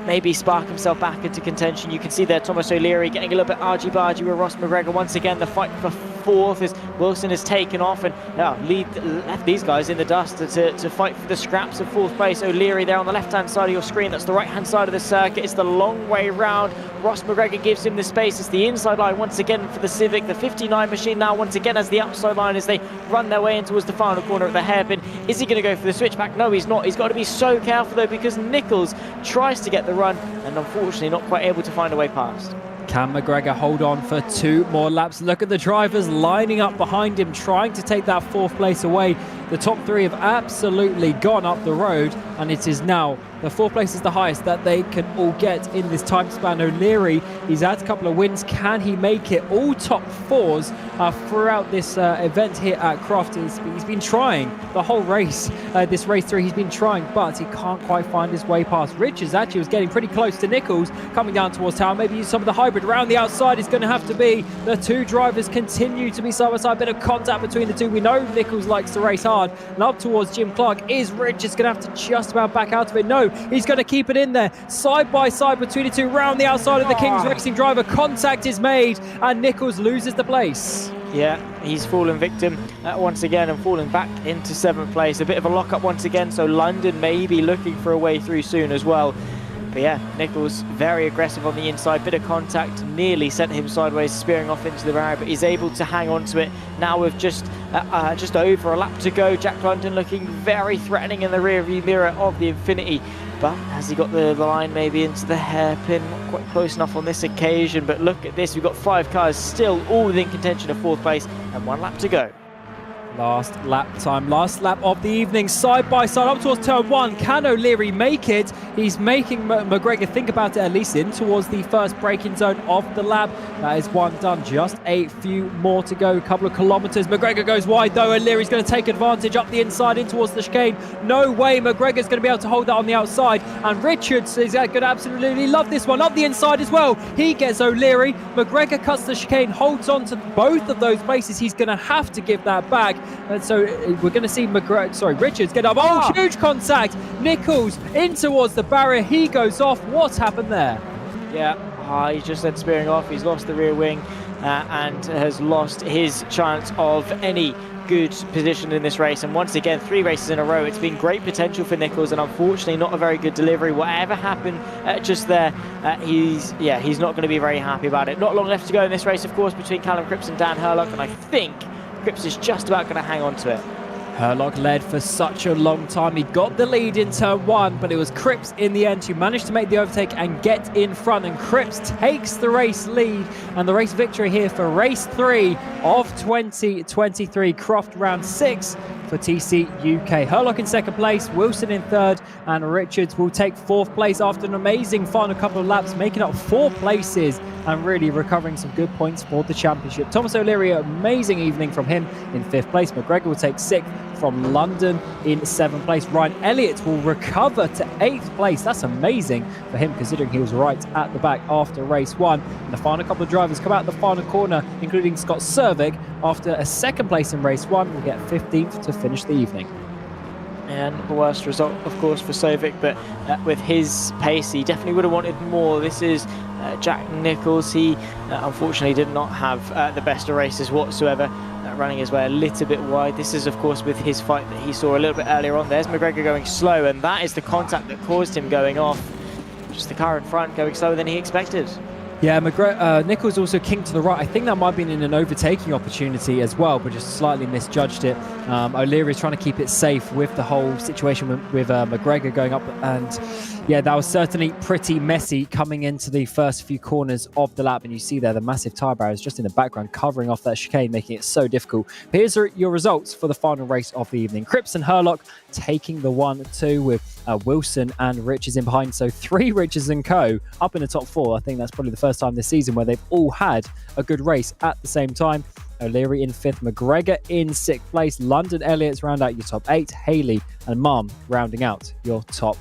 maybe spark himself back into contention. You can see there Thomas O'Leary getting a little bit argy-bargy with Ross McGregor. Once again, the fight for 4th as Wilson has taken off and left these guys in the dust to fight for the scraps of 4th place. O'Leary there on the left-hand side of your screen. That's the right-hand side of the circuit. It's the long way round. Ross McGregor gives him the space. It's the inside line once again for the Civic. The 59 machine now once again has the outside line as they run their way in towards the final corner at the hairpin. Is he going to go for the switchback? No, he's not. He's got to be so careful though, because Nicholls tries to get the run and unfortunately not quite able to find a way past. Can McGregor hold on for 2 more laps? Look at the drivers lining up behind him, trying to take that 4th place away. The top 3 have absolutely gone up the road, and it is now the 4th place is the highest that they can all get in this time span. O'Leary, he's had a couple of wins. Can he make it? All top 4s throughout this event here at Croft. He's been trying the whole race, this race 3. He's been trying, but he can't quite find his way past. Richards actually was getting pretty close to Nicholls, coming down towards town. Maybe use some of the hybrid around the outside is going to have to be. The 2 drivers continue to be side by side. Bit of contact between the 2. We know Nicholls likes to race hard. And up towards Jim Clark. Is Richards going to have to just about back out of it? No, he's going to keep it in there. Side by side between the 2. Round the outside of the King's Racing driver. Contact is made and Nicholls loses the place. Yeah, he's fallen victim once again and fallen back into 7th place. A bit of a lock-up once again, so London may be looking for a way through soon as well. But yeah, Nicholls very aggressive on the inside, bit of contact, nearly sent him sideways, spearing off into the barrier, but he's able to hang on to it. Now with just over a lap to go, Jack London looking very threatening in the rear-view mirror of the Infinity. But has he got the line maybe into the hairpin? Not quite close enough on this occasion, but look at this, we've got 5 cars still all within contention of 4th place and 1 lap to go. Last lap time, last lap of the evening, side by side up towards turn 1. Can O'Leary make it? He's making McGregor think about it, at least in towards the first braking zone of the lap. That is 1 done, just a few more to go, a couple of kilometres. McGregor goes wide though. O'Leary's going to take advantage up the inside in towards the chicane. No way McGregor's going to be able to hold that on the outside, and Richards is going to absolutely love this one up the inside as well. He gets O'Leary. McGregor cuts the chicane, holds on to both of those places. He's going to have to give that back. And so we're going to see Richards get up. Oh, huge contact. Nicholls in towards the barrier. He goes off. What's happened there? Yeah, he's just then spearing off. He's lost the rear wing and has lost his chance of any good position in this race. And once again, 3 races in a row, it's been great potential for Nicholls, and unfortunately not a very good delivery. Whatever happened just there, he's not going to be very happy about it. Not long left to go in this race, of course, between Callum Cripps and Dan Hurlock, and I think Cripps is just about going to hang on to it. Hurlock led for such a long time. He got the lead in turn 1, but it was Cripps in the end who managed to make the overtake and get in front. And Cripps takes the race lead and the race victory here for race 3 of 2023. Croft round 6 for TCUK. Hurlock in 2nd place, Wilson in 3rd, and Richards will take 4th place after an amazing final couple of laps, making up 4 places and really recovering some good points for the championship. Thomas O'Leary, amazing evening from him in 5th place. McGregor will take 6th from London in 7th place. Ryan Elliott will recover to 8th place. That's amazing for him, considering he was right at the back after race 1. And the final couple of drivers come out the final corner, including Scott Cervic, after a 2nd place in race 1, will get 15th to finish the evening. And the worst result, of course, for Sovic, but with his pace, he definitely would have wanted more. This is Jack Nicholls. He unfortunately did not have the best of races whatsoever, running his way a little bit wide. This is, of course, with his fight that he saw a little bit earlier on. There's McGregor going slow, and that is the contact that caused him going off. Just the car in front going slower than he expected. Yeah, Nicholls also kinked to the right. I think that might have been in an overtaking opportunity as well, but just slightly misjudged it. O'Leary is trying to keep it safe with the whole situation with McGregor going up. And yeah, that was certainly pretty messy coming into the first few corners of the lap. And you see there the massive tyre barriers just in the background covering off that chicane, making it so difficult. But here's your results for the final race of the evening. Cripps and Herlock taking the 1-2 with Wilson and Richards in behind. So 3 Richards and co up in the top 4. I think that's probably the first time this season where they've all had a good race at the same time. O'Leary in 5th, McGregor in 6th place, London Elliott's round out your top 8, Haley and Mum rounding out your top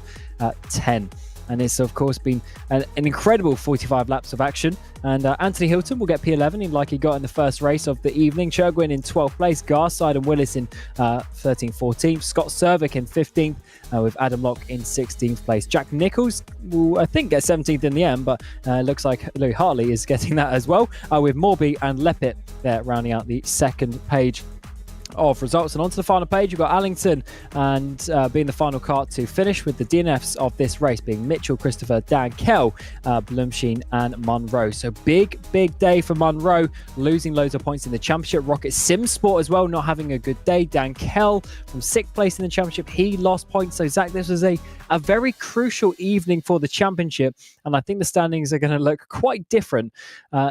10. And it's, of course, been an incredible 45 laps of action. And Anthony Hilton will get P11 like he got in the first race of the evening. Churgwin in 12th place. Garside and Willis in 13th, 14th. Scott Cervic in 15th with Adam Locke in 16th place. Jack Nicholls will, I think, get 17th in the end, but looks like Louis Hartley is getting that as well, with Morby and Leppit there rounding out the second page of results. And onto the final page, you've got Allington and being the final car to finish, with the DNFs of this race being Mitchell, Christopher, Dan Kell, Blumsheen and Munro. So big day for Munro, losing loads of points in the championship. Rocket Sim Sport as well, not having a good day. Dan Kell from 6th place in the championship, he lost points. So Zach, this was a very crucial evening for the championship, and I think the standings are going to look quite different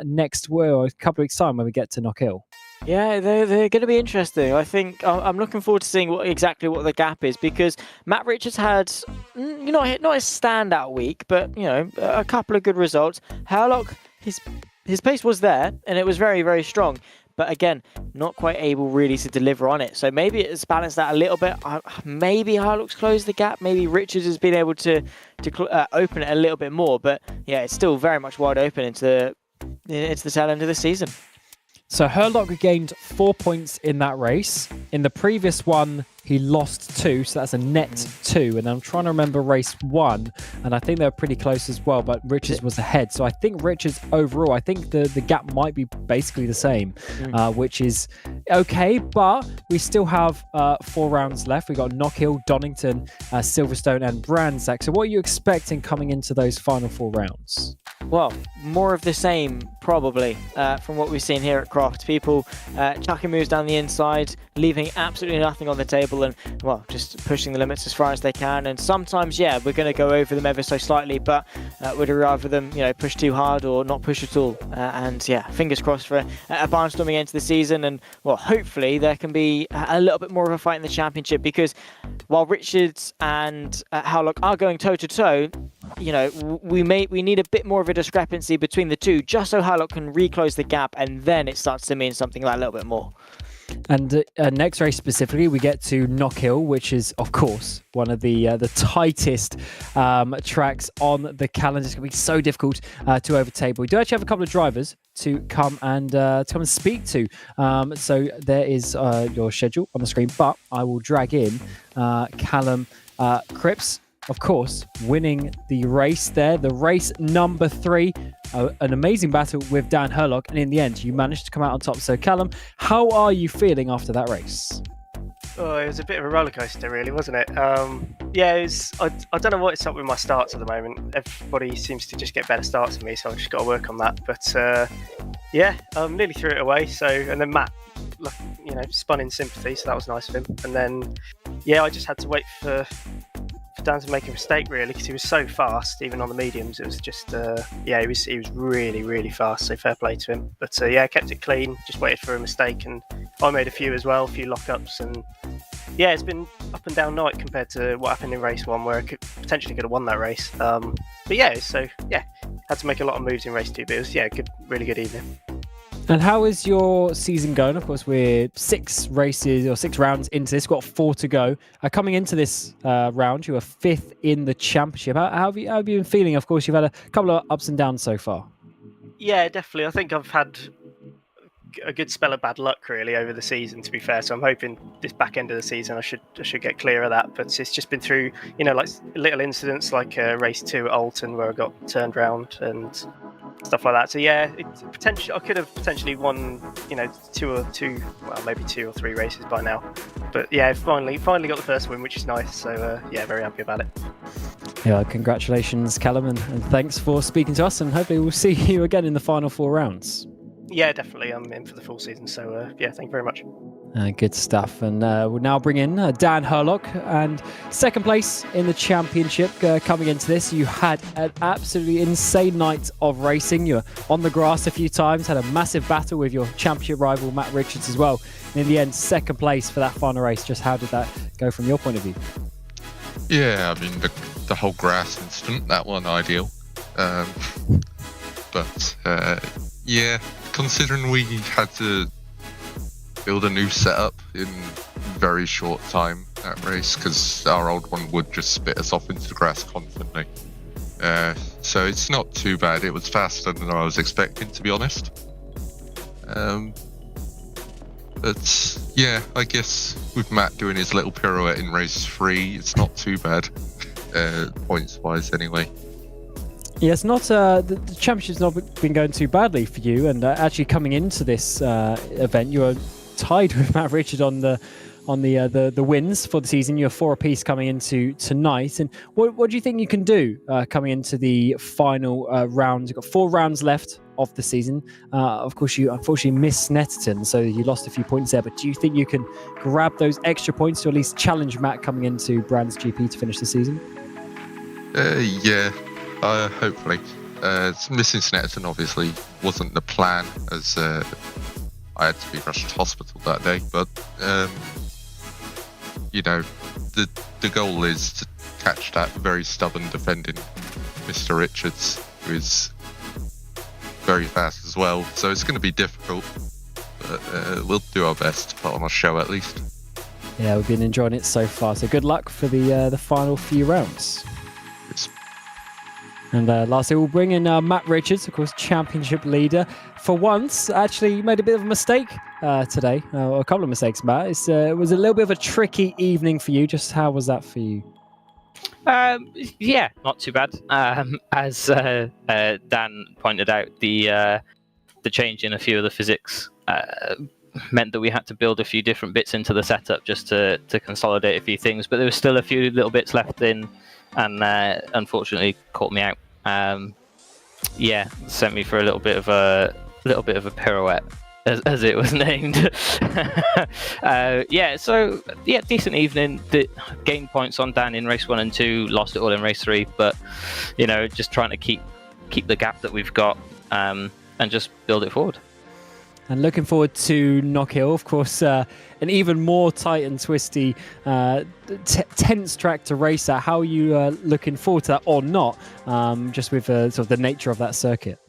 next a couple of weeks time when we get to Knockhill. Yeah, they're going to be interesting. I think I'm looking forward to seeing exactly what the gap is, because Matt Richards had not a standout week, but a couple of good results. Herlock, his pace was there and it was very, very strong, but again, not quite able really to deliver on it. So maybe it's balanced out a little bit. Maybe Herlock's closed the gap. Maybe Richards has been able to open it a little bit more. But yeah, it's still very much wide open into the tail end of the season. So Herlock gained 4 points in that race. In the previous one, he lost 2, so that's a net 2. And I'm trying to remember race 1, and I think they were pretty close as well, but Richards was ahead. So I think Richards overall, I think the gap might be basically the same, which is okay, but we still have 4 rounds left. We've got Knockhill, Donington, Silverstone and Brandsack. So what are you expecting coming into those final 4 rounds? Well, more of the same, probably, from what we've seen here at Croft. People chucking moves down the inside, leaving absolutely nothing on the table, and, well, just pushing the limits as far as they can. And sometimes, yeah, we're going to go over them ever so slightly, but would rather them, push too hard or not push at all. And, yeah, fingers crossed for a barnstorming end to the season. And, well, hopefully there can be a little bit more of a fight in the championship, because while Richards and Howlock are going toe-to-toe, we need a bit more of a discrepancy between the two, just so Howlock can reclose the gap, and then it starts to mean something like a little bit more. And next race specifically, we get to Knockhill, which is, of course, one of the tightest tracks on the calendar. It's going to be so difficult to overtake. But we do actually have a couple of drivers to come and speak to. So there is your schedule on the screen, but I will drag in Callum Cripps, of course, winning the race there. The race number 3. An amazing battle with Dan Herlock, and in the end you managed to come out on top. So Callum, how are you feeling after that race? Oh, it was a bit of a roller coaster, really, wasn't it? Yeah, it was, I don't know what it's up with my starts at the moment. Everybody seems to just get better starts than me, so I've just got to work on that. But yeah, nearly threw it away. So, and then Matt, spun in sympathy, so that was nice of him. And then, yeah, I just had to wait for Dan to make a mistake, really, because he was so fast, even on the mediums. It was just, he was really, really fast, so fair play to him. But yeah, kept it clean, just waited for a mistake, and I made a few as well, a few lockups, and yeah, it's been up and down night compared to what happened in race 1, where I potentially could have won that race. But yeah, so yeah, had to make a lot of moves in race 2, but it was good, really good evening. And how is your season going? Of course, we're 6 rounds into this. We've got 4 to go. Coming into this round, you were 5th in the championship. How have you been feeling? Of course, you've had a couple of ups and downs so far. Yeah, definitely. I think I've had a good spell of bad luck really over the season, to be fair. So I'm hoping this back end of the season I should get clear of that. But it's just been through, like little incidents like race 2 at Oulton where I got turned round and stuff like that. So yeah, I could have potentially won, 2 or 3 races by now. But yeah, finally got the first win, which is nice. So very happy about it. Yeah, congratulations, Callum, and thanks for speaking to us. And hopefully we'll see you again in the final 4 rounds. Yeah, definitely. I'm in for the full season. So thank you very much. Good stuff. And we'll now bring in Dan Herlock, and second place in the championship. Coming into this, you had an absolutely insane night of racing. You were on the grass a few times, had a massive battle with your championship rival Matt Richards as well. And in the end, second place for that final race. Just how did that go from your point of view? Yeah, I mean, the whole grass incident, that wasn't ideal. Yeah, considering we had to build a new setup in very short time that race, because our old one would just spit us off into the grass constantly. So it's not too bad. It was faster than I was expecting, to be honest. But yeah, I guess with Matt doing his little pirouette in race 3, it's not too bad, points wise anyway. Yeah, it's not the championship's not been going too badly for you, and actually coming into this event, you were tied with Matt Richard on the wins for the season. You're 4 apiece coming into tonight. And what do you think you can do coming into the final round? You've got 4 rounds left of the season. Of course, you unfortunately missed Snetterton, so you lost a few points there. But do you think you can grab those extra points to at least challenge Matt coming into Brands GP to finish the season? Yeah, hopefully. Missing Snetterton obviously wasn't the plan, as I had to be rushed to hospital that day. But the goal is to catch that very stubborn defending Mr. Richards, who is very fast as well. So it's going to be difficult, but we'll do our best to put on a show at least. Yeah, we've been enjoying it so far. So good luck for the final few rounds. Yes. And lastly, we'll bring in Matt Richards, of course, championship leader. For once, actually, you made a bit of a mistake today, or a couple of mistakes, Matt. It was a little bit of a tricky evening for you. Just how was that for you? Yeah, not too bad. As Dan pointed out, the change in a few of the physics meant that we had to build a few different bits into the setup just to consolidate a few things. But there was still a few little bits left in, and unfortunately caught me out. Sent me for a little bit of a pirouette, as it was named. Decent evening. Gained points on Dan in race 1 and 2, lost it all in race 3. But just trying to keep the gap that we've got and just build it forward. And looking forward to Knockhill, of course, an even more tight and twisty, tense track to race at. How are you looking forward to that, or not, just with sort of the nature of that circuit?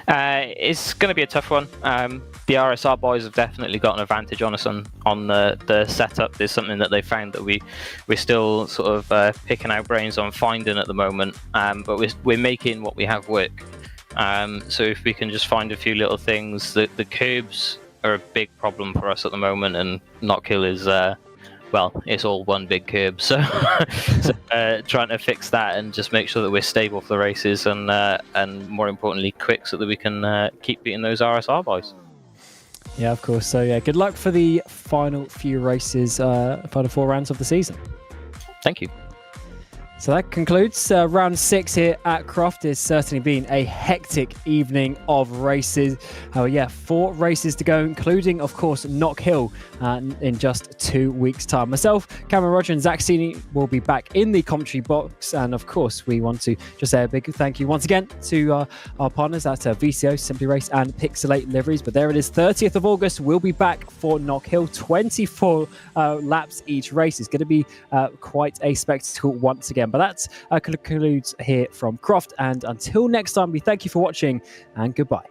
It's going to be a tough one. The RSR boys have definitely got an advantage on us on the setup. There's something that they found that we're still sort of picking our brains on finding at the moment, but we're making what we have work. So if we can just find a few little things, the curbs are a big problem for us at the moment, and Knockhill is it's all one big curb. So, trying to fix that and just make sure that we're stable for the races, and more importantly quick, so that we can keep beating those RSR boys. Yeah, of course. So yeah, good luck for the final few races, final 4 rounds of the season. Thank you. So that concludes round 6 here at Croft. It's certainly been a hectic evening of races. 4 races to go, including, of course, Knockhill in just 2 weeks' time. Myself, Cameron Roger, and Zach Sini will be back in the commentary box. And, of course, we want to just say a big thank you once again to our partners at VCO, Simply Race, and Pixelate Liveries. But there it is, 30th of August. We'll be back for Knockhill. 24 laps each race. It's going to be quite a spectacle once again. But that concludes here from Croft. And until next time, we thank you for watching and goodbye.